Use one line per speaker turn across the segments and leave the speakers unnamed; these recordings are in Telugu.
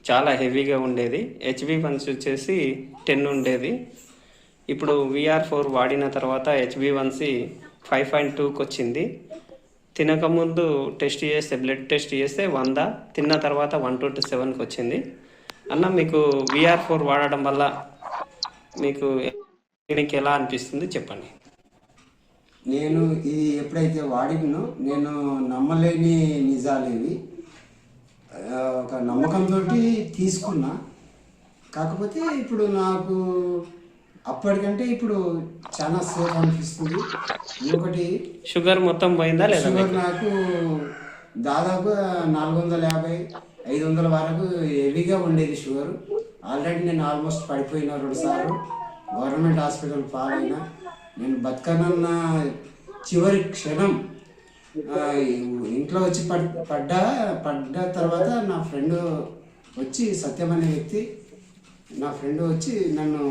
చాలా హెవీగా ఉండేది. హెచ్బి1సి వచ్చేసి 10 ఉండేది. ఇప్పుడు VR4 వాడిన తర్వాత హెచ్బి1సి 5.2కి వచ్చింది. తినకముందు బ్లడ్ టెస్ట్ చేస్తే 100, తిన్న తర్వాత 127కి వచ్చింది. అన్న, మీకు VR4 వాడడం వల్ల మీకు ఎలా అనిపిస్తుంది చెప్పండి.
నేను ఇది ఎప్పుడైతే వాడినో నేను నమ్మలేని నిజాలేవి ఒక నమ్మకంతో తీసుకున్నా. కాకపోతే ఇప్పుడు నాకు అప్పటికంటే ఇప్పుడు చాలా సేఫ్ అనిపిస్తుంది. ఇంకొకటి
షుగర్ మొత్తం పోయిందా లేదా?
షుగర్ నాకు దాదాపు 450, 500 వరకు హెవీగా ఉండేది షుగర్. ఆల్రెడీ నేను ఆల్మోస్ట్ పడిపోయిన 2 సార్లు గవర్నమెంట్ హాస్పిటల్ పాలైనా. నేను బతకనన్న చివరి క్షణం ఇంట్లో వచ్చి పడ్డ తర్వాత నా ఫ్రెండ్ వచ్చి, సత్యం అనే వ్యక్తి నా ఫ్రెండ్ వచ్చి నన్ను,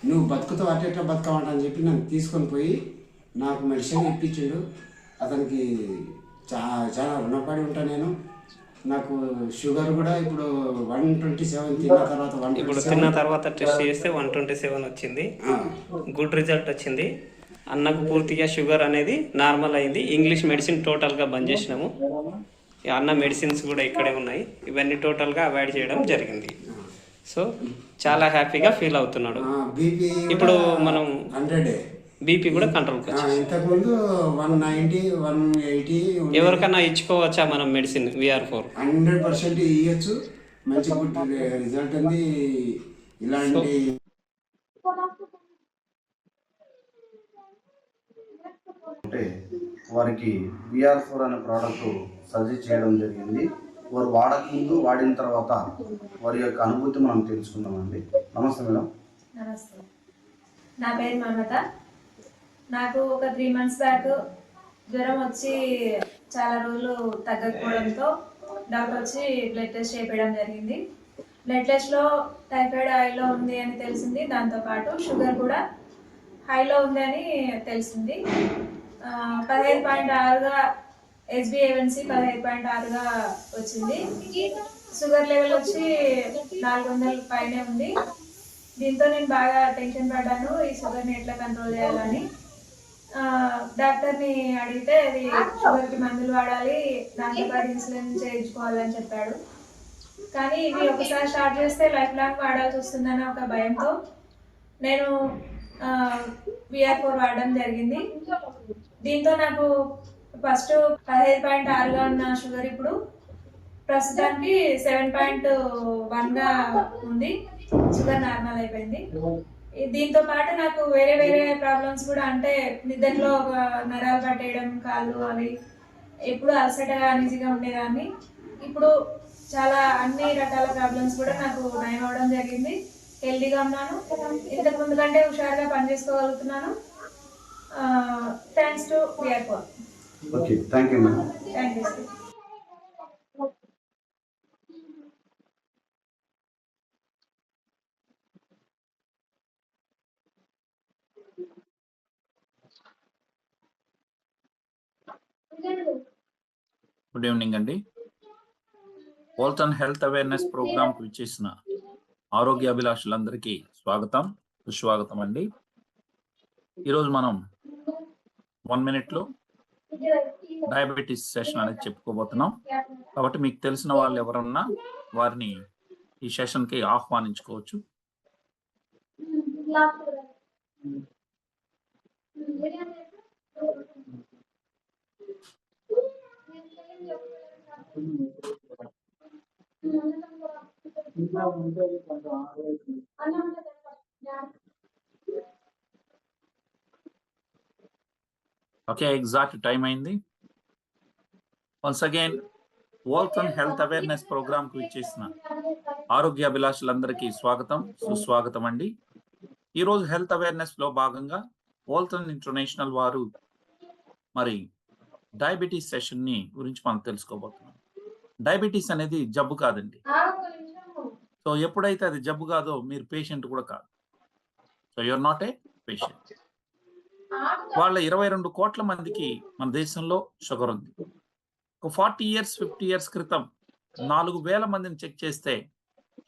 నువ్వు బతుకుతావు అట్టేట్లా బతకమంట అని చెప్పి నన్ను తీసుకొని పోయి నాకు మెడిసిన్ ఇప్పించిండు. అతనికి చాలా రుణపడి ఉంటా నేను. నాకు షుగర్ కూడా ఇప్పుడు 127
తిన్న తర్వాత టెస్ట్ చేస్తే 127 వచ్చింది. గుడ్ రిజల్ట్ వచ్చింది. అన్నకు పూర్తిగా షుగర్ అనేది నార్మల్ అయింది. ఇంగ్లీష్ మెడిసిన్ టోటల్గా బంద్ చేసినాము. అన్న మెడిసిన్స్ కూడా ఇక్కడే ఉన్నాయి. ఇవన్నీ టోటల్గా అవాయిడ్ చేయడం జరిగింది. సో చాలా హ్యాపీగా ఫీల్ అవుతున్నాడు. ఇప్పుడు మనం
100
బీపీ కూడా కంట్రోల్కి వచ్చింది.
ఇంతకుముందు 190, 180.
ఎవరికైనా ఇచ్చుకోవచ్చా మనం మెడిసిన్ VR4?
100% ఇవ్వచ్చు. మంచి గుడ్ రిజల్ట్ ఉంది. ఇలాంటి
అంటే వారికి VR4 అనే ప్రోడక్ట్ సజెస్ట్ చేయడం జరిగింది. వారు వాడకముందు, వాడిన తర్వాత వారి యొక్క అనుభూతి మనం తెలుసుకుందామండి. నమస్తే మేడం.
నమస్తే, నా పేరు మమత. నాకు ఒక 3 months బ్యాక్ జ్వరం వచ్చి చాలా రోజులు తగ్గకపోవడంతో డాక్టర్ వచ్చి బ్లడ్ టెస్ట్ చేయించడం జరిగింది. బ్లడ్ టెస్ట్లో టైఫాయిడ్ హైలో ఉంది అని తెలిసింది. దాంతోపాటు షుగర్ కూడా హైలో ఉంది అని తెలిసింది. 15.6గా HbA1c 15.6గా వచ్చింది. షుగర్ లెవెల్ వచ్చి 400 పైనే ఉంది. దీంతో నేను బాగా టెన్షన్ పడ్డాను, ఈ షుగర్ని ఎట్లా కంట్రోల్ చేయాలని. డాక్టర్ని అడిగితే అది షుగర్కి మందులు వాడాలి, దాంతోపాటు ఇన్సులిన్ చేయించుకోవాలని చెప్పాడు. కానీ ఇవి ఒకసారి స్టార్ట్ చేస్తే లైఫ్ లాంగ్ వాడాల్సి వస్తుందన్న ఒక భయంతో నేను VR4 వాడడం జరిగింది. దీంతో నాకు ఫస్ట్ 15.6గా ఉన్న షుగర్ ఇప్పుడు ప్రస్తుతానికి 7.1గా ఉంది. షుగర్ నార్మల్ అయిపోయింది. దీంతో పాటు నాకు వేరే వేరే ప్రాబ్లమ్స్ కూడా, అంటే నిద్రలో నరాలు పట్టేయడం, కాళ్ళు అవి ఎప్పుడు అలసటగా అనిజీగా ఉండేదాన్ని. ఇప్పుడు చాలా అన్ని రకాల ప్రాబ్లమ్స్ కూడా నాకు నయం అవ్వడం జరిగింది. హెల్దీగా ఉన్నాను. ఇంతకు ముందు కంటే హుషారుగా పనిచేసుకోగలుగుతున్నాను. Thanks to VR4.
Okay, thank you madam.
Thank you.
Good evening అండి. వోల్టన్ హెల్త్ అవేర్నెస్ ప్రోగ్రామ్కి విచ్చేసిన ఆరోగ్య అభిలాషులందరికీ స్వాగతం, సుస్వాగతం అండి. ఈరోజు మనం 1 minute డయాబెటీస్ సెషన్ అనేది చెప్పుకోబోతున్నాం. కాబట్టి మీకు తెలిసిన వాళ్ళు ఎవరన్నా వారిని ఈ సెషన్కి ఆహ్వానించుకోవచ్చు. ఓకే, ఎగ్జాక్ట్ టైం అయింది. వన్స్ అగైన్ వోల్టన్ హెల్త్ అవేర్నెస్ ప్రోగ్రామ్కి ఇచ్చేసిన ఆరోగ్య అభిలాషులందరికీ స్వాగతం, సుస్వాగతం అండి. ఈరోజు హెల్త్ అవేర్నెస్లో భాగంగా వోల్టన్ ఇంటర్నేషనల్ వారు మరి డయాబెటీస్ సెషన్ని గురించి మనం తెలుసుకోబోతున్నాం. డయాబెటీస్ అనేది జబ్బు కాదండి. సో ఎప్పుడైతే అది జబ్బు కాదో మీరు పేషెంట్ కూడా కాదు. So you are not a patient. వాళ్ళ 22 కోట్ల మందికి మన దేశంలో షుగర్ ఉంది. ఒక 40 years 50 years క్రితం 4,000 మందిని చెక్ చేస్తే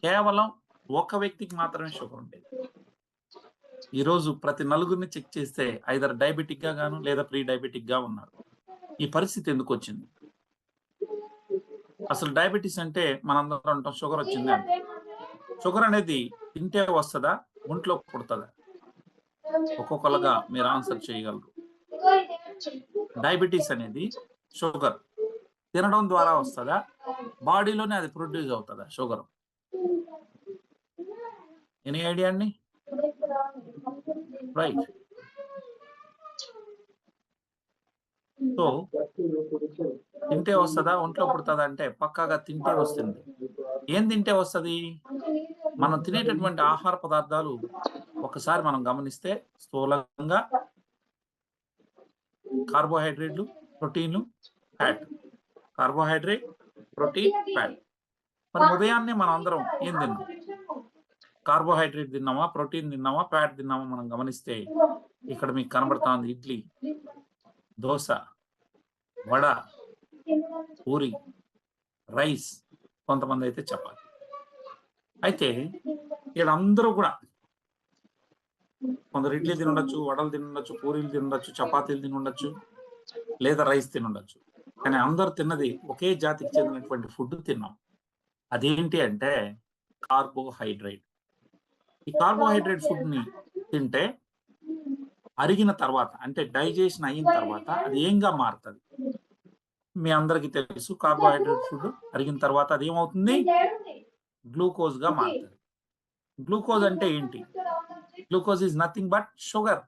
కేవలం ఒక వ్యక్తికి మాత్రమే షుగర్ ఉండేది. ఈరోజు ప్రతి నలుగురిని చెక్ చేస్తే ఐదర్ డయాబెటిక్ గా గాను లేదా ప్రీ డయాబెటిక్ గా ఉన్నారు. ఈ పరిస్థితి ఎందుకు వచ్చింది? అసలు డయాబెటీస్ అంటే మనందరం అంటాం షుగర్ వచ్చింది అంటే. షుగర్ అనేది తింటే వస్తుందా, ఒంట్లో పుడుతుందా? ఒక్కొక్కరుగా మీరు ఆన్సర్ చేయగలరు. డయాబెటీస్ అనేది షుగర్ తినడం ద్వారా వస్తుందా, బాడీలోనే అది ప్రొడ్యూస్ అవుతుందా షుగర్? ఎనీ ఐడియా అండి? రైట్. సో తింటే వస్తుందా, ఒంట్లో పుడుతుందా అంటే పక్కాగా తింటే వస్తుంది. ఏం తింటే వస్తుంది? మనం తినేటటువంటి ఆహార పదార్థాలు ఒకసారి మనం గమనిస్తే స్థూలంగా కార్బోహైడ్రేట్లు, ప్రోటీన్లు, ఫ్యాట్. Carbohydrate, protein, fat. మరి ఉదయాన్నే మనం అందరం ఏం తిన్నాం? కార్బోహైడ్రేట్ తిన్నామా, ప్రోటీన్ తిన్నామా, ఫ్యాట్ తిన్నామా? మనం గమనిస్తే ఇక్కడ మీకు కనబడుతుంది ఇడ్లీ, దోశ, వడ, పూరి, రైస్, కొంతమంది అయితే చపాతి. అయితే వీళ్ళందరూ కూడా కొందరు ఇడ్లీ తినుండొచ్చు, వడలు తినుండొచ్చు, పూరీలు తినుండొచ్చు, చపాతీలు తినుండొచ్చు, లేదా రైస్ తినుండొచ్చు. కానీ అందరు తిన్నది ఒకే జాతికి చెందినటువంటి ఫుడ్ తిన్నాం. అదేంటి అంటే కార్బోహైడ్రేట్. ఈ కార్బోహైడ్రేట్ ఫుడ్ ని తింటే అరిగిన తర్వాత అంటే డైజెషన్ అయిన తర్వాత అది ఏంగా మారుతుంది? మీ అందరికీ తెలుసు, కార్బోహైడ్రేట్ ఫుడ్ అరిగిన తర్వాత అది ఏమవుతుంది? గ్లూకోజ్ గా మారుతుంది. గ్లూకోజ్ అంటే ఏంటి? Glucose is nothing but sugar.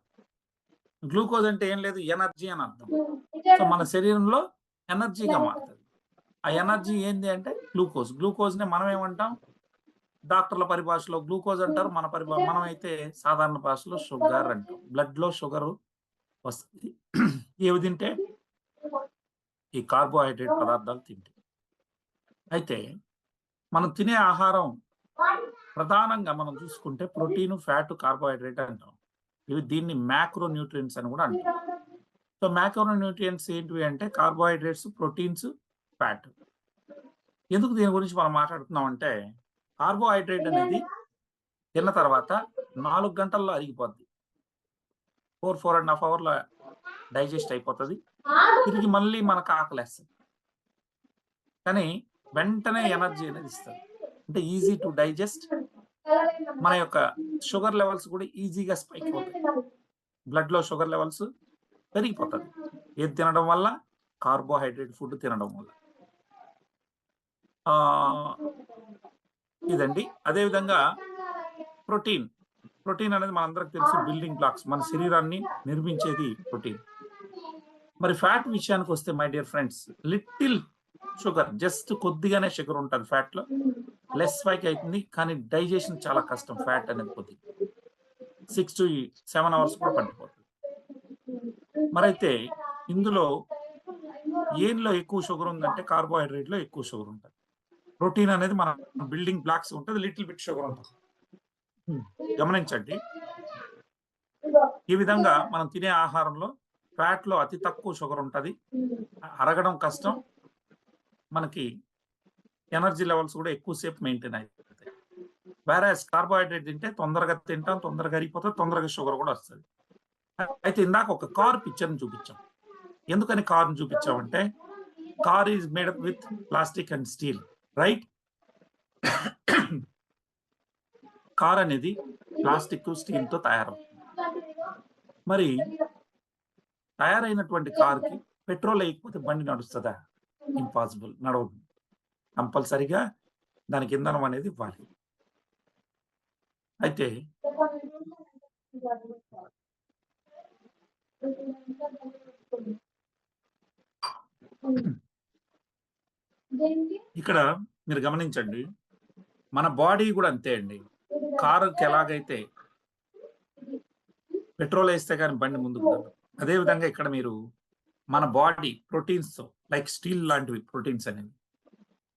Glucose అంటే ఏం లేదు, ఎనర్జీ అని అర్థం. సో మన శరీరంలో ఎనర్జీగా మారుతుంది. ఆ ఎనర్జీ ఏంది అంటే గ్లూకోజ్. గ్లూకోజ్ నే మనం ఏమంటాం? డాక్టర్ల పరిభాషలో గ్లూకోజ్ అంటారు, మనం అయితే సాధారణ భాషలో షుగర్ అంటాం. బ్లడ్ లో షుగర్ వస్తుంది ఏవి తింటే? ఈ కార్బోహైడ్రేట్ పదార్థాలు తింటే. అయితే మనం తినే ఆహారం ప్రధానంగా మనం చూసుకుంటే ప్రోటీన్, ఫ్యాట్, కార్బోహైడ్రేట్ అంటాం. దీన్ని మ్యాక్రో న్యూట్రియంట్స్ అని కూడా అంటాం. సో మ్యాక్రో న్యూట్రియంట్స్ ఏంటివి అంటే కార్బోహైడ్రేట్స్, ప్రోటీన్స్, ఫ్యాట్. ఎందుకు దీని గురించి మనం మాట్లాడుతున్నాం అంటే కార్బోహైడ్రేట్ అనేది తిన్న తర్వాత 4 గంటల్లో అరిగిపోద్ది. 4.5 అవర్లో డైజెస్ట్ అయిపోతుంది. తిరిగి మళ్ళీ మనకు ఆకలేస్తుంది. కానీ వెంటనే ఎనర్జీ అనేది ఇస్తుంది. అంటే ఈజీ టు డైజెస్ట్. మన యొక్క షుగర్ లెవెల్స్ కూడా ఈజీగా స్పైక్ అవుతాయి. బ్లడ్ లో షుగర్ లెవెల్స్ పెరిగిపోతుంది. ఏది తినడం వల్ల? కార్బోహైడ్రేట్ ఫుడ్ తినడం వల్ల. ఇదండి. అదేవిధంగా ప్రోటీన్. ప్రోటీన్ అనేది మనందరికి తెలుసు బిల్డింగ్ బ్లాక్స్. మన శరీరాన్ని నిర్మించేది ప్రోటీన్. మరి ఫ్యాట్ విషయానికి వస్తే my dear friends, little sugar, just కొద్దిగానే షుగర్ ఉంటుంది ఫ్యాట్ లో. లెస్ స్పైక్ అవుతుంది, కానీ డైజెషన్ చాలా కష్టం. ఫ్యాట్ అనేది కొద్దిగా 6 to 7 అవర్స్ కూడా పట్టిపోతుంది. మరైతే ఇందులో ఏన్లో ఎక్కువ షుగర్ ఉందంటే కార్బోహైడ్రేట్ లో ఎక్కువ షుగర్ ఉంటుంది. ప్రోటీన్ అనేది మన బిల్డింగ్ బ్లాక్స్ ఉంటుంది, లిటిల్ బిట్ షుగర్ ఉంటుంది. గమనించండి, ఈ విధంగా మనం తినే ఆహారంలో ఫ్యాట్ లో అతి తక్కువ షుగర్ ఉంటుంది, అరగడం కష్టం, మనకి ఎనర్జీ లెవెల్స్ కూడా ఎక్కువసేపు మెయింటైన్ అయిపోతాయి. వేరేస్ కార్బోహైడ్రేట్ తింటే తొందరగా తింటాం, తొందరగా అరిగిపోతుంది, తొందరగా షుగర్ కూడా వస్తుంది. అయితే ఇందాక ఒక కార్ పిక్చర్ని చూపించాం. ఎందుకని కార్ని చూపించామంటే car is made up with plastic and steel, right? Car అనేది ప్లాస్టిక్, స్టీల్ తో తయారవుతుంది. మరి తయారైనటువంటి కార్కి పెట్రోల్ వేయకపోతే బండి నడుస్తుందా? ఇంపాసిబుల్, నడవదు. కంపల్సరిగా దానికి ఇంధనం అనేది ఇవ్వాలి. అయితే ఇక్కడ మీరు గమనించండి, మన బాడీ కూడా అంతే అండి. కారుకి ఎలాగైతే పెట్రోల్ వేస్తే కానీ బండి ముందుకు వెళ్ళదు, అదేవిధంగా ఇక్కడ మీరు మన బాడీ ప్రోటీన్స్ లైక్ స్టీల్ లాంటివి ప్రోటీన్స్ అనేవి,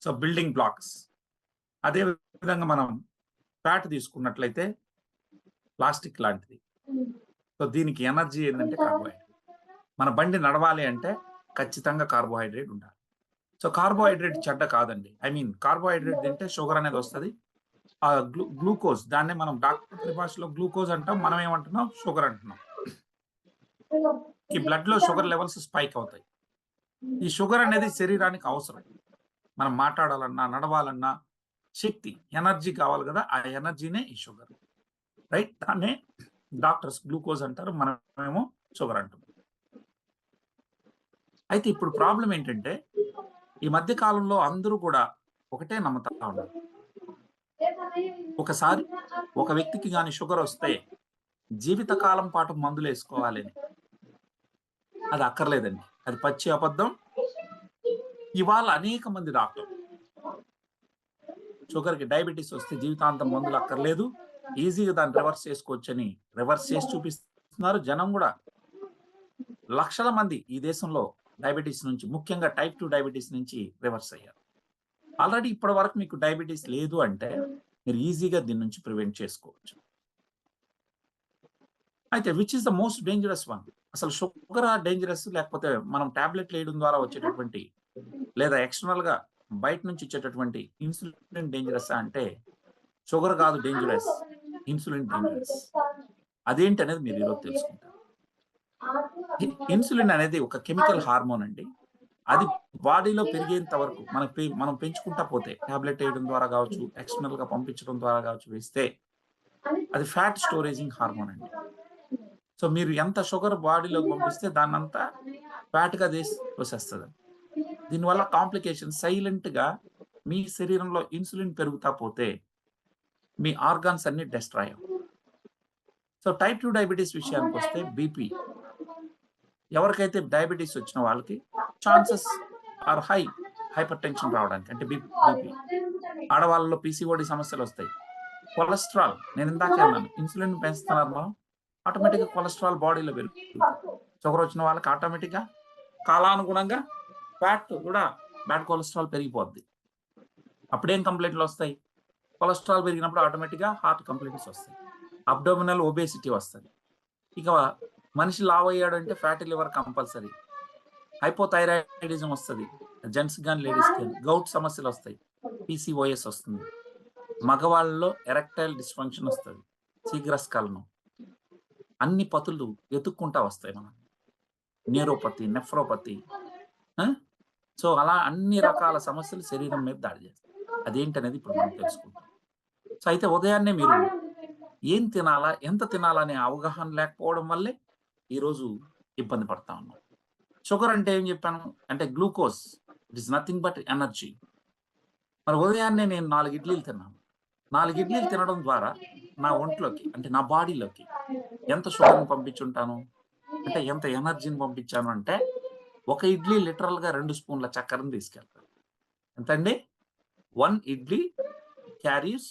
సో బిల్డింగ్ బ్లాక్స్. అదే విధంగా మనం ఫ్యాట్ తీసుకున్నట్లయితే ప్లాస్టిక్ లాంటిది. సో దీనికి ఎనర్జీ ఏంటంటే కార్బోహైడ్రేట్. మన బండి నడవాలి అంటే ఖచ్చితంగా కార్బోహైడ్రేట్ ఉండాలి. సో కార్బోహైడ్రేట్ చెడ్డ కాదండి. ఐ మీన్ కార్బోహైడ్రేట్ తింటే షుగర్ అనేది వస్తుంది. ఆ గ్లూకోజ్, దాన్నే మనం డాక్టర్ పరిభాషలో గ్లూకోజ్ అంటాం, మనం ఏమంటున్నాం షుగర్ అంటున్నాం. ఈ బ్లడ్ లో షుగర్ లెవెల్స్ స్పైక్ అవుతాయి. ఈ షుగర్ అనేది శరీరానికి అవసరం. మనం మాట్లాడాలన్నా, నడవాలన్నా శక్తి, ఎనర్జీ కావాలి కదా, ఆ ఎనర్జీనే ఈ షుగర్, రైట్? దాన్నే డాక్టర్స్ గ్లూకోజ్ అంటారు, మనమేమో షుగర్ అంటాం. అయితే ఇప్పుడు ప్రాబ్లం ఏంటంటే, ఈ మధ్య కాలంలో అందరూ కూడా ఒకటే నమ్ముతా ఉన్నారు. ఒకసారి ఒక వ్యక్తికి కానీ షుగర్ వస్తే జీవితకాలం పాటు మందులు వేసుకోవాలని. అది అక్కర్లేదండి, అది పచ్చి అబద్ధం. ఇవాళ అనేక మంది డాక్టర్ షుగర్కి, డయాబెటీస్ వస్తే జీవితాంతం మందులు అక్కర్లేదు, ఈజీగా దాన్ని రివర్స్ చేసుకోవచ్చని రివర్స్ చేసి చూపిస్తున్నారు. జనం కూడా లక్షల మంది ఈ దేశంలో డయాబెటీస్ నుంచి, ముఖ్యంగా టైప్ 2 డయాబెటీస్ నుంచి రివర్స్ అయ్యారు. ఆల్రెడీ ఇప్పటి వరకు మీకు డయాబెటీస్ లేదు అంటే మీరు ఈజీగా దీని నుంచి ప్రివెంట్ చేసుకోవచ్చు. అయితే which is the most dangerous one? అసలు షుగర్ డేంజరస్, లేకపోతే మనం టాబ్లెట్లు వేయడం ద్వారా వచ్చేటటువంటి, లేదా ఎక్స్టర్నల్ గా బయట నుంచి ఇచ్చేటటువంటి ఇన్సులిన్ డేంజరస్ అంటే షుగర్ కాదు డేంజరస్, ఇన్సులిన్ డేంజరస్. అదేంటి అనేది మీరు ఈరోజు తెలుసుకుంటారు. ఇన్సులిన్ అనేది ఒక కెమికల్ హార్మోన్ అండి. అది బాడీలో పెరిగేంత వరకు మనం పెంచుకుంటా పోతే, టాబ్లెట్ వేయడం ద్వారా కావచ్చు, ఎక్స్టర్నల్ గా పంపించడం ద్వారా కావచ్చు వేస్తే, అది ఫ్యాట్ స్టోరేజింగ్ హార్మోన్ అండి. సో మీరు ఎంత షుగర్ బాడీలోకి పంపిస్తే దాన్నంతా ఫ్యాట్ గా తోసేస్తుంది. దీనివల్ల కాంప్లికేషన్, సైలెంట్ గా మీ శరీరంలో ఇన్సులిన్ పెరుగుతా పోతే మీ ఆర్గాన్స్ అన్ని డెస్ట్రాయ్ అవ్వవు. సో టైప్ 2 డయాబెటీస్ విషయానికి వస్తే, బీపీ, ఎవరికైతే డయాబెటీస్ వచ్చిన వాళ్ళకి chances are high hypertension రావడానికి, అంటే బీపీ. ఆడవాళ్ళలో పీసీఓడి సమస్యలు వస్తాయి. కొలెస్ట్రాల్, నేను ఇందాకే అన్నాను, ఇన్సులిన్ పెంచుతున్నారు మనం, ఆటోమేటిక్గా కొలెస్ట్రాల్ బాడీలో పెరుగుతుంది. షుగర్ వచ్చిన వాళ్ళకి ఆటోమేటిక్గా కాలానుగుణంగా ఫ్యాట్ కూడా, బ్యాడ్ కొలెస్ట్రాల్ పెరిగిపోద్ది. అప్పుడేం కంప్లైంట్లు వస్తాయి? కొలెస్ట్రాల్ పెరిగినప్పుడు ఆటోమేటిక్గా హార్ట్ కంప్లైంట్స్ వస్తాయి, అబ్డోమినల్ ఒబేసిటీ వస్తుంది. ఇక మనిషి లావ్ అయ్యాడంటే ఫ్యాటీ లివర్ కంపల్సరీ, హైపోథైరాయిడిజం వస్తుంది, జెంట్స్ కానీ లేడీస్ కానీ, గౌట్ సమస్యలు వస్తాయి, పీసీఓఎస్ వస్తుంది, మగవాళ్ళలో ఎరెక్టైల్ డిస్ఫంక్షన్ వస్తుంది, శీఘ్రస్ఖలనం, అన్ని పతులు వెతుక్కుంటా వస్తాయి మనం, న్యూరోపతి, నెఫ్రోపతి. సో అలా అన్ని రకాల సమస్యలు శరీరం మీద దాడి చేస్తాయి. అదేంటనేది ఇప్పుడు మనం తెలుసుకుంటాం. సో అయితే ఉదయాన్నే మీరు ఏం తినాలా, ఎంత తినాలా అనే అవగాహన లేకపోవడం వల్లే ఈరోజు ఇబ్బంది పడతా ఉన్నాం. షుగర్ అంటే ఏం చెప్పాను అంటే glucose, it is nothing but energy. మరి ఉదయాన్నే నేను 4 ఇడ్లీలు తిన్నాను. 4 ఇడ్లీలు తినడం ద్వారా నా ఒంట్లోకి, అంటే నా బాడీలోకి ఎంత షుగర్ని పంపించుంటాను, అంటే ఎంత ఎనర్జీని పంపించాను అంటే, ఒక ఇడ్లీ లిటరల్ గా 2 స్పూన్ల చక్కెరను తీసుకెళ్తాను. ఎంతండి? 1 idli carries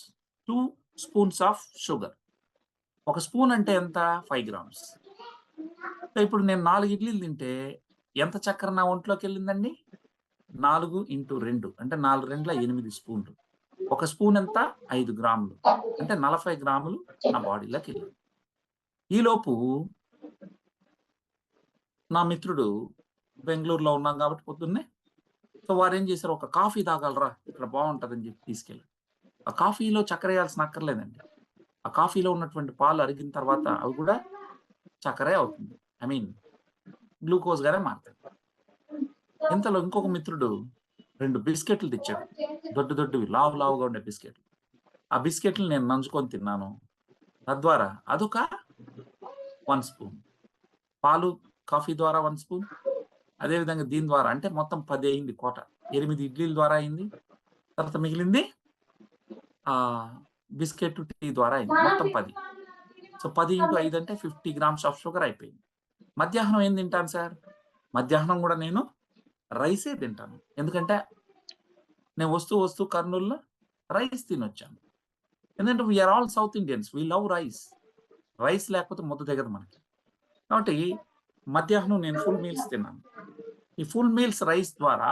2 spoons of sugar. ఒక స్పూన్ అంటే ఎంత? 5 గ్రామ్స్. ఇప్పుడు నేను 4 ఇడ్లీలు తింటే ఎంత చక్కెర నా ఒంట్లోకి వెళ్ళిందండి? 4 × 2 అంటే 4 2 8 స్పూన్లు. ఒక స్పూన్ ఎంత? 5 గ్రాములు, అంటే 40 గ్రాములు నా బాడీలోకి వెళ్ళింది. ఈలోపు నా మిత్రుడు, బెంగళూరులో ఉన్నాం కాబట్టి పొద్దున్నే, సో వారు ఏం చేశారు, ఒక కాఫీ తాగలరా ఇక్కడ బాగుంటుందని చెప్పి తీసుకెళ్ళి, ఆ కాఫీలో చక్కెర వేయాల్సిన అక్కర్లేదండి. ఆ కాఫీలో ఉన్నటువంటి పాలు అరిగిన తర్వాత అవి కూడా చక్కెరే అవుతుంది, ఐ మీన్ గ్లూకోజ్ గానే మారుతుంది. ఇంతలో ఇంకొక మిత్రుడు 2 బిస్కెట్లు తెచ్చాడు, దొడ్డువి లావుగా ఉండే బిస్కెట్లు. ఆ బిస్కెట్లు నేను నంచుకొని తిన్నాను. తద్వారా అదొక 1 స్పూన్, పాలు కాఫీ ద్వారా 1 స్పూన్, అదేవిధంగా దీని ద్వారా, అంటే మొత్తం 10 అయింది కోట. 8 ఇడ్లీల ద్వారా అయింది, తర్వాత మిగిలింది బిస్కెట్ టీ ద్వారా అయింది, మొత్తం 10. సో 10 × 5 అంటే 50 గ్రామ్స్ ఆఫ్ షుగర్ అయిపోయింది. మధ్యాహ్నం ఏం తింటాను సార్? మధ్యాహ్నం కూడా నేను రైసే తింటాను. ఎందుకంటే నేను వస్తూ కర్నూలులో రైస్ తినొచ్చాను. ఎందుకంటే we are all south Indians, we love rice. Rice లేకపోతే ముద్ద దిగదు మనకి. కాబట్టి మధ్యాహ్నం నేను ఫుల్ మీల్స్ తిన్నాను. ఈ ఫుల్ మీల్స్ రైస్ ద్వారా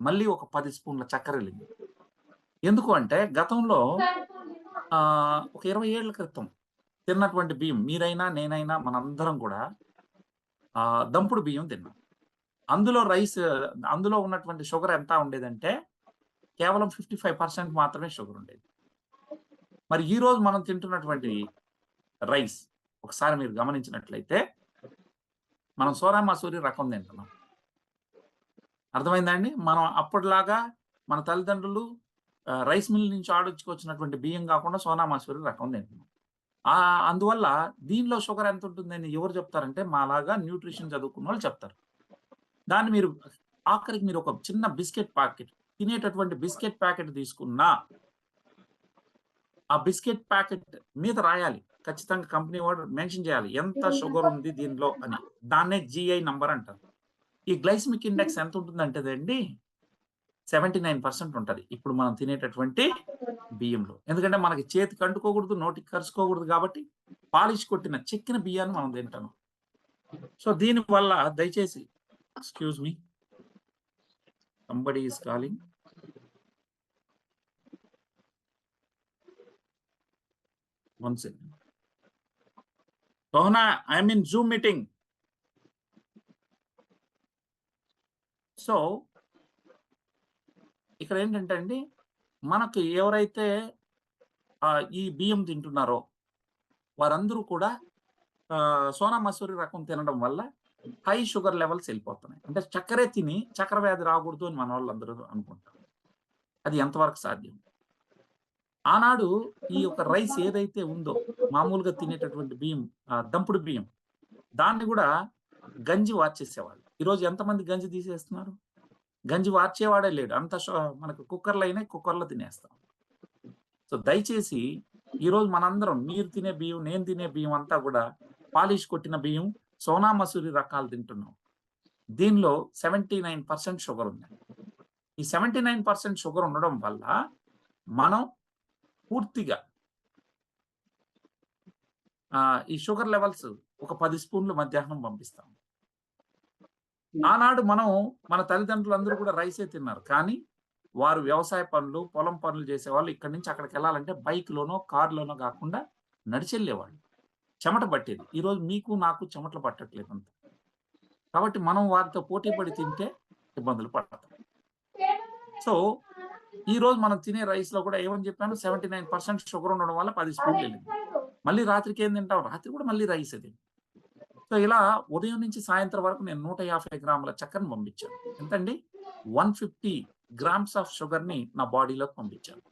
మళ్ళీ ఒక 10 స్పూన్ల చక్కెర వెళ్ళింది. ఎందుకు అంటే గతంలో ఒక 20 ఏళ్ల క్రితం తిన్నటువంటి బియ్యం, మీరైనా నేనైనా మనందరం కూడా దంపుడు బియ్యం తిన్నాం. అందులో ఉన్నటువంటి షుగర్ ఎంత ఉండేదంటే కేవలం 55% మాత్రమే షుగర్ ఉండేది. మరి ఈ రోజు మనం తింటున్నటువంటి రైస్ ఒకసారి మీరు గమనించినట్లయితే మనం సోనా మసూరి రకం తింటున్నాం. అర్థమైందా అండి? మనం అప్పటిలాగా మన తల్లిదండ్రులు రైస్ మిల్ నుంచి ఆడించుకొచ్చినటువంటి బియ్యం కాకుండా సోనా మసూరి రకం తింటున్నాం. అందువల్ల దీనిలో షుగర్ ఎంత ఉంటుందని ఎవరు చెప్తారంటే మాలాగా న్యూట్రిషన్ చదువుకున్న వాళ్ళు చెప్తారు. దాన్ని మీరు ఆఖరికి మీరు ఒక చిన్న బిస్కెట్ ప్యాకెట్ తినేటటువంటి బిస్కెట్ ప్యాకెట్ తీసుకున్నా ఆ బిస్కెట్ ప్యాకెట్ మీద రాయాలి, ఖచ్చితంగా కంపెనీ వాడు మెన్షన్ చేయాలి ఎంత షుగర్ ఉంది దీనిలో అని. దాన్నే GI నంబర్ అంటారు. ఈ గ్లైసిమిక్ ఇండెక్స్ ఎంత ఉంటుందంటే అండి 79% ఉంటుంది ఇప్పుడు మనం తినేటటువంటి బియ్యంలో. ఎందుకంటే మనకి చేతికి అంటుకోకూడదు, నోటికి కరుచుకోకూడదు కాబట్టి పాలిష్ కొట్టిన చెక్కిన బియ్యాన్ని మనం తింటాం. సో దీని వల్ల దయచేసి excuse me, somebody is calling. One second. Sohna, I'm in Zoom meeting. So ఇక్కడ ఏంటంటే అండి, మనకి ఎవరైతే ఈ బియ్యం తింటున్నారో వారందరూ కూడా సోనా మసూరి రకం తినడం వల్ల హై షుగర్ లెవెల్స్ వెళ్ళిపోతున్నాయి. అంటే చక్కెరే తిని చక్కెర వ్యాధి రాకూడదు అని మన వాళ్ళందరూ అనుకుంటారు. అది ఎంతవరకు సాధ్యం? ఆనాడు ఈ యొక్క రైస్ ఏదైతే ఉందో మామూలుగా తినేటటువంటి బియ్యం, దంపుడు బియ్యం, దాన్ని కూడా గంజి వార్చేసేవాళ్ళు. ఈరోజు ఎంతమంది గంజి తీసేస్తున్నారు? గంజి వార్చేవాడే లేడు. అంత మనకు కుక్కర్లో అయినా కుక్కర్లో తినేస్తాం. సో దయచేసి ఈరోజు మనందరం మీరు తినే బియ్యం, నేను తినే బియ్యం అంతా కూడా పాలిష్ కొట్టిన బియ్యం, సోనా మసూరి రకాలు తింటున్నాం. దీనిలో 79% షుగర్ ఉంది. ఈ 79% షుగర్ ఉండడం వల్ల మనం పూర్తిగా ఈ షుగర్ లెవెల్స్ ఒక 10 స్పూన్లు మధ్యాహ్నం పంపిస్తాం. ఆనాడు మన తల్లిదండ్రులందరూ కూడా రైసే తిన్నారు. కానీ వారు వ్యవసాయ పనులు, పొలం పనులు చేసేవాళ్ళు. ఇక్కడి నుంచి అక్కడికి వెళ్ళాలంటే బైక్లోనో కార్లోనో కాకుండా నడిచెళ్ళేవాళ్ళు. చెమట పట్టేది. ఈరోజు మీకు నాకు చెమటలు పట్టట్లేదు అంత. కాబట్టి మనం వారితో పోటీ పడి తింటే ఇబ్బందులు పడతాం. సో ఈ రోజు మనం తినే రైస్ లో కూడా ఏమని చెప్పాను, 79% షుగర్ ఉండడం వల్ల 10 స్పూన్లు వెళ్ళింది. మళ్ళీ రాత్రికి ఏం తింటాం? రాత్రి కూడా మళ్ళీ రైస్ అది. సో ఇలా ఉదయం నుంచి సాయంత్రం వరకు నేను 150 గ్రాముల చక్కెరను పంపించాను. ఎంతండి? 150 గ్రామ్స్ ఆఫ్ షుగర్ ని నా బాడీలోకి పంపించాను.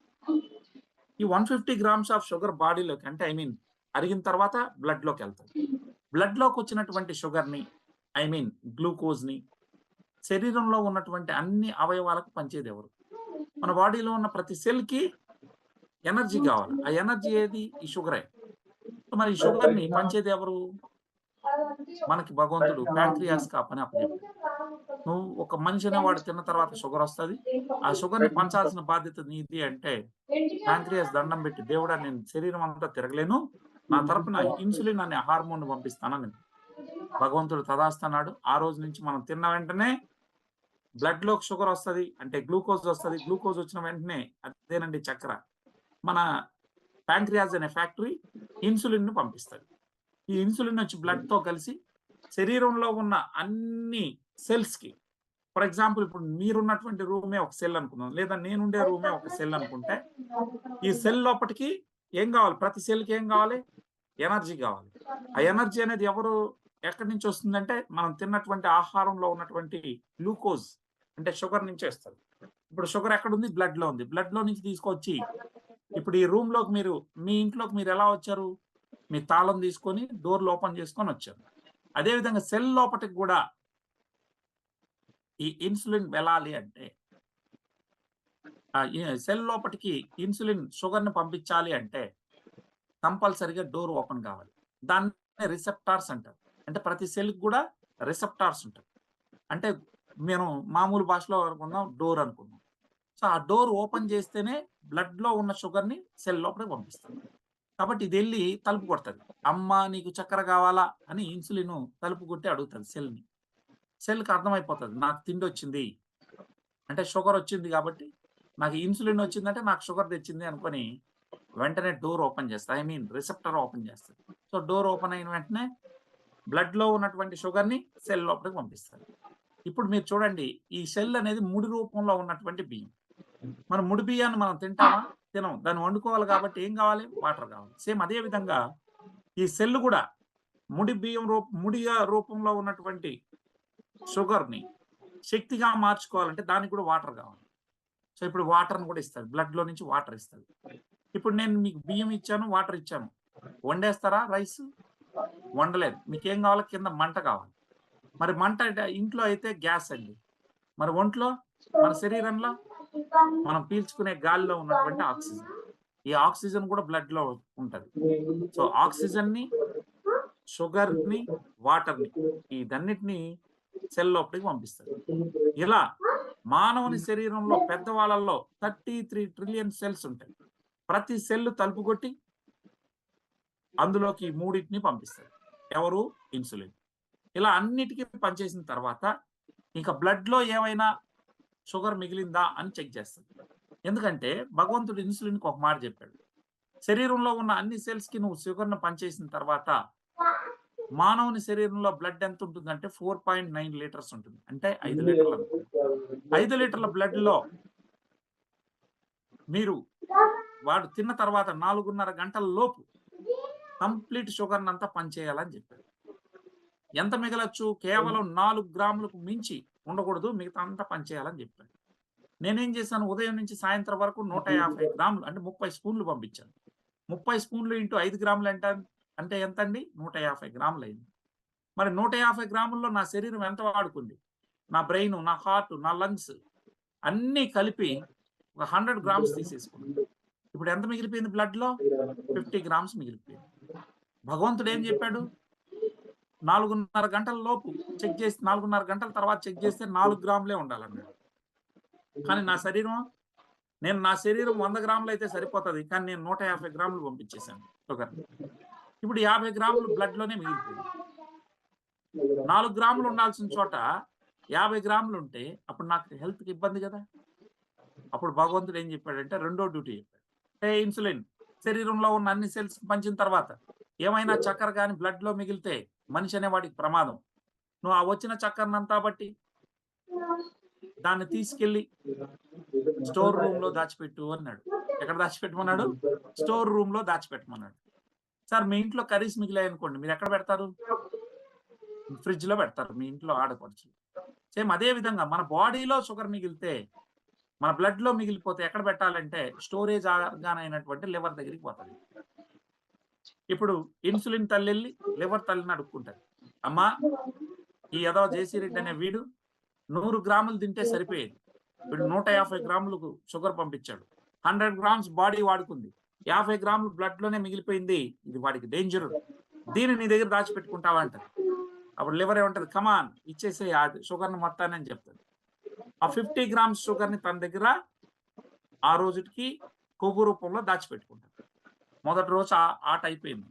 ఈ 150 గ్రామ్స్ ఆఫ్ షుగర్ బాడీలోకి అంటే అరిగిన తర్వాత బ్లడ్ లోకి వెళ్తుంది. బ్లడ్ లోకి వచ్చినటువంటి షుగర్ ని గ్లూకోజ్ ని శరీరంలో ఉన్నటువంటి అన్ని అవయవాలకు పంచేది ఎవరు? మన బాడీలో ఉన్న ప్రతి సెల్ కి ఎనర్జీ కావాలి. ఆ ఎనర్జీ ఏది? ఈ షుగరే. మరి ఈ షుగర్ ని పంచేది ఎవరు? మనకి భగవంతుడు ప్యాంక్రియాస్ కా పని అప్పచెప్పాడు. నువ్వు ఒక మనిషి అనేవాడు తిన్న తర్వాత షుగర్ వస్తుంది. ఆ షుగర్ ని పంచాల్సిన బాధ్యత నీది అంటే ప్యాంక్రియాస్ దండం పెట్టి, దేవుడా నేను శరీరం అంతా తిరగలేను, నా తరపున ఇన్సులిన్ అనే హార్మోన్ పంపిస్తానని భగవంతుడు తదాస్తన్నాడు. ఆ రోజు నుంచి మనం తిన్న వెంటనే బ్లడ్ లోకి షుగర్ వస్తుంది, అంటే గ్లూకోజ్ వస్తుంది. గ్లూకోజ్ వచ్చిన వెంటనే అదేనండి చక్కెర. మన ప్యాంక్రియాస్ అనే ఫ్యాక్టరీ ఇన్సులిన్ ను పంపిస్తుంది. ఈ ఇన్సులిన్ వచ్చి బ్లడ్ తో కలిసి శరీరంలో ఉన్న అన్ని సెల్స్ కి, ఫర్ ఎగ్జాంపుల్ ఇప్పుడు మీరున్నటువంటి రూమే ఒక సెల్ అనుకుందాం, లేదా నేనుండే రూమే ఒక సెల్ అనుకుంటే, ఈ సెల్ లోపటికి ఏం కావాలి? ప్రతి సెల్ కి ఏం కావాలి? ఎనర్జీ కావాలి. ఆ ఎనర్జీ అనేది ఎక్కడి నుంచి వస్తుందంటే మనం తిన్నటువంటి ఆహారంలో ఉన్నటువంటి గ్లూకోజ్ అంటే షుగర్ నుంచి వస్తుంది. ఇప్పుడు షుగర్ ఎక్కడుంది? బ్లడ్ లో ఉంది. బ్లడ్ లో నుంచి తీసుకొచ్చి ఇప్పుడు ఈ రూమ్ లోకి మీ ఇంట్లోకి మీరు ఎలా వచ్చారు? మీ తాళం తీసుకొని డోర్లు ఓపెన్ చేసుకొని వచ్చారు. అదేవిధంగా సెల్ లోపటికి కూడా ఈ ఇన్సులిన్ వెళ్ళాలి అంటే, సెల్ లోపటికి ఇన్సులిన్ షుగర్ ని పంపించాలి అంటే కంపల్సరిగా డోర్ ఓపెన్ కావాలి. దాన్ని రిసెప్టార్స్ అంటారు. అంటే ప్రతి సెల్ కూడా రిసెప్టార్స్ ఉంటాయి. అంటే మేము మామూలు భాషలో అనుకుందాం, డోర్ అనుకుందాం. సో ఆ డోర్ ఓపెన్ చేస్తేనే బ్లడ్ లో ఉన్న షుగర్ ని సెల్ లోపలికి పంపిస్తాం. కాబట్టి ఇది వెళ్ళి తలుపు కొడుతుంది. అమ్మ నీకు చక్కెర కావాలా అని ఇన్సులిన్ తలుపు కొట్టి అడుగుతుంది సెల్ని. సెల్కి అర్థమైపోతుంది నాకు తిండి వచ్చింది అంటే షుగర్ వచ్చింది, కాబట్టి నాకు ఇన్సులిన్ వచ్చిందంటే నాకు షుగర్ తెచ్చింది అనుకొని వెంటనే డోర్ ఓపెన్ చేస్తుంది. రిసెప్టర్ ఓపెన్ చేస్తుంది. సో డోర్ ఓపెన్ అయిన వెంటనే బ్లడ్ లో ఉన్నటువంటి షుగర్ ని సెల్ లోపలికి పంపిస్తారు. ఇప్పుడు మీరు చూడండి, ఈ సెల్ అనేది ముడి రూపంలో ఉన్నటువంటి బియ్యం. మనం ముడి బియ్యాన్ని మనం తింటామా? తినం. దాన్ని వండుకోవాలి కాబట్టి ఏం కావాలి? వాటర్ కావాలి. సేమ్ అదే విధంగా ఈ సెల్ కూడా ముడి బియ్యం ముడిగా రూపంలో ఉన్నటువంటి షుగర్‌ని శక్తిగా మార్చుకోవాలంటే దానికి కూడా వాటర్ కావాలి. సో, ఇప్పుడు వాటర్‌ని కూడా ఇస్తది. బ్లడ్‌లో నుంచి వాటర్ ఇస్తది. ఇప్పుడు నేను మీకు బియ్యం ఇచ్చాను, వాటర్ ఇచ్చాను. వండేస్తారా రైస్? వండలేదు. మీకేం కావాలి? కింద మంట కావాలి. మరి మంట ఇంట్లో అయితే గ్యాస్ అండి. మరి ఒంట్లో, మన శరీరంలో మనం పీల్చుకునే గాలిలో ఉన్నటువంటి ఆక్సిజన్. ఈ ఆక్సిజన్ కూడా బ్లడ్‌లో ఉంటది. సో, ఆక్సిజన్‌ని, షుగర్‌ని, వాటర్‌ని ఇదన్నిటిని సెల్ లోపలికి పంపిస్తది. ఇలా మానవుని శరీరంలో పెద్దవాళ్ళలో 33 ట్రిలియన్ సెల్స్ ఉంటాయి. ప్రతి సెల్ తలుపు కొట్టి అందులోకి మూడింటిని పంపిస్తది. ఎవరు? ఇన్సులిన్. ఇలా అన్నిటికీ పనిచేసిన తర్వాత ఇంకా బ్లడ్‌లో ఏమైనా షుగర్ మిగిలిందా అని చెక్ చేస్తది. ఎందుకంటే భగవంతుడు ఇన్సులిన్‌కి ఒక మాట చెప్పాడు. శరీరంలో ఉన్న అన్ని సెల్స్‌కి నువ్వు షుగర్‌ని పనిచేసిన తర్వాత మానవుని శరీరంలో బ్లడ్ ఎంత ఉంటుందంటే 4.9 లీటర్స్ ఉంటుంది. అంటే 5 లీటర్లు అనుకోండి. 5 లీటర్ల బ్లడ్‌లో మీరు వాడు తిన్న తర్వాత 4:30 గంటల లోపు కంప్లీట్ షుగర్‌నంతా పనిచేయాలని చెప్పాడు. ఎంత మిగలొచ్చు? కేవలం 4 గ్రాములకు మించి ఉండకూడదు. మిగతా అంతా పనిచేయాలని చెప్పాడు. నేనేం చేశాను? ఉదయం నుంచి సాయంత్రం వరకు 150 గ్రాములు అంటే 30 స్పూన్లు పంపించాను. 30 స్పూన్లు ఇంటూ 5 గ్రాములు అంటే ఎంతండి? 150 గ్రాములయింది. మరి 150 గ్రాముల్లో నా శరీరం ఎంత వాడుకుంది? నా బ్రెయిన్, నా హార్ట్, నా లంగ్స్ అన్నీ కలిపి ఒక 100 గ్రామ్స్ తీసేసుకున్నాను. ఇప్పుడు ఎంత మిగిలిపోయింది బ్లడ్‌లో? 50 గ్రామ్స్ మిగిలిపోయింది. భగవంతుడు ఏం చెప్పాడు? 4:30 గంటల లోపు చెక్ చేసి 4:30 గంటల తర్వాత చెక్ చేస్తే 4 గ్రాములే ఉండాలన్నాడు. కానీ నా శరీరం 100 గ్రాములు అయితే సరిపోతది. కానీ నేను 150 గ్రాములు పంపించేశాను షుగర్. ఇప్పుడు 50 గ్రాములు బ్లడ్‌లోనే మిగిలిపోయింది. 4 గ్రాములు ఉండాల్సిన చోట 50 గ్రాములు ఉంటే అప్పుడు నాకు హెల్త్‌కి ఇబ్బంది కదా! అప్పుడు భగవంతుడు ఏం చెప్పాడంటే రెండో డ్యూటీ చెప్పాడు. ఇన్సులిన్ శరీరంలో ఉన్న అన్ని సెల్స్‌కి పంచిన తర్వాత ఏమైనా చక్కెర గాని బ్లడ్‌లో మిగిలితే మనిషి అనేవాడికి ప్రమాదం. నువ్వు ఆ వచ్చిన చక్కెరనంతా బట్టి దాన్ని తీసుకెళ్ళి స్టోర్ రూమ్‌లో దాచిపెట్టు అన్నాడు. ఎక్కడ దాచిపెట్టమన్నాడు? స్టోర్ రూమ్‌లో దాచిపెట్టమన్నాడు. సార్ మీ ఇంట్లో కర్రీస్ మిగిలాయనుకోండి మీరు ఎక్కడ పెడతారు? ఫ్రిడ్జ్‌లో పెడతారు మీ ఇంట్లో ఆడపడుచులు. సేమ్ అదే విధంగా మన బాడీలో షుగర్ మిగిలితే, మన బ్లడ్‌లో మిగిలిపోతే ఎక్కడ పెట్టాలంటే స్టోరేజ్ ఆర్గాన్ అయినటువంటి లివర్ దగ్గరికి పోతది. ఇప్పుడు ఇన్సులిన్ తల్లెళ్ళి లివర్ తల్లిని అడుక్కుంటది. అమ్మా ఈ ఎదవ జేసీ రెడ్డి అనే వీడు 100 గ్రాములు తింటే సరిపోయేది. వీడు 150 గ్రాములకు షుగర్ పంపించాడు. 100 గ్రామ్స్ బాడీ వాడుకుంది. 50 గ్రాములు బ్లడ్‌లోనే మిగిలిపోయింది. ఇది వాడికి డేంజర్. దీన్ని నీ దగ్గర దాచిపెట్టుకుంటావా అంటది. అప్పుడు లివర్ ఏమంటది? కమాన్ ఇచ్చేసేయ్ ఆ షుగర్‌ని మొత్తాన్ని అని చెప్తది. ఆ 50 గ్రామ్స్ షుగర్‌ని తన దగ్గర ఆ రోజుకి కొవ్వు రూపంలో దాచిపెట్టుకుంటది. మొదటి రోజు ఆట అయిపోయింది.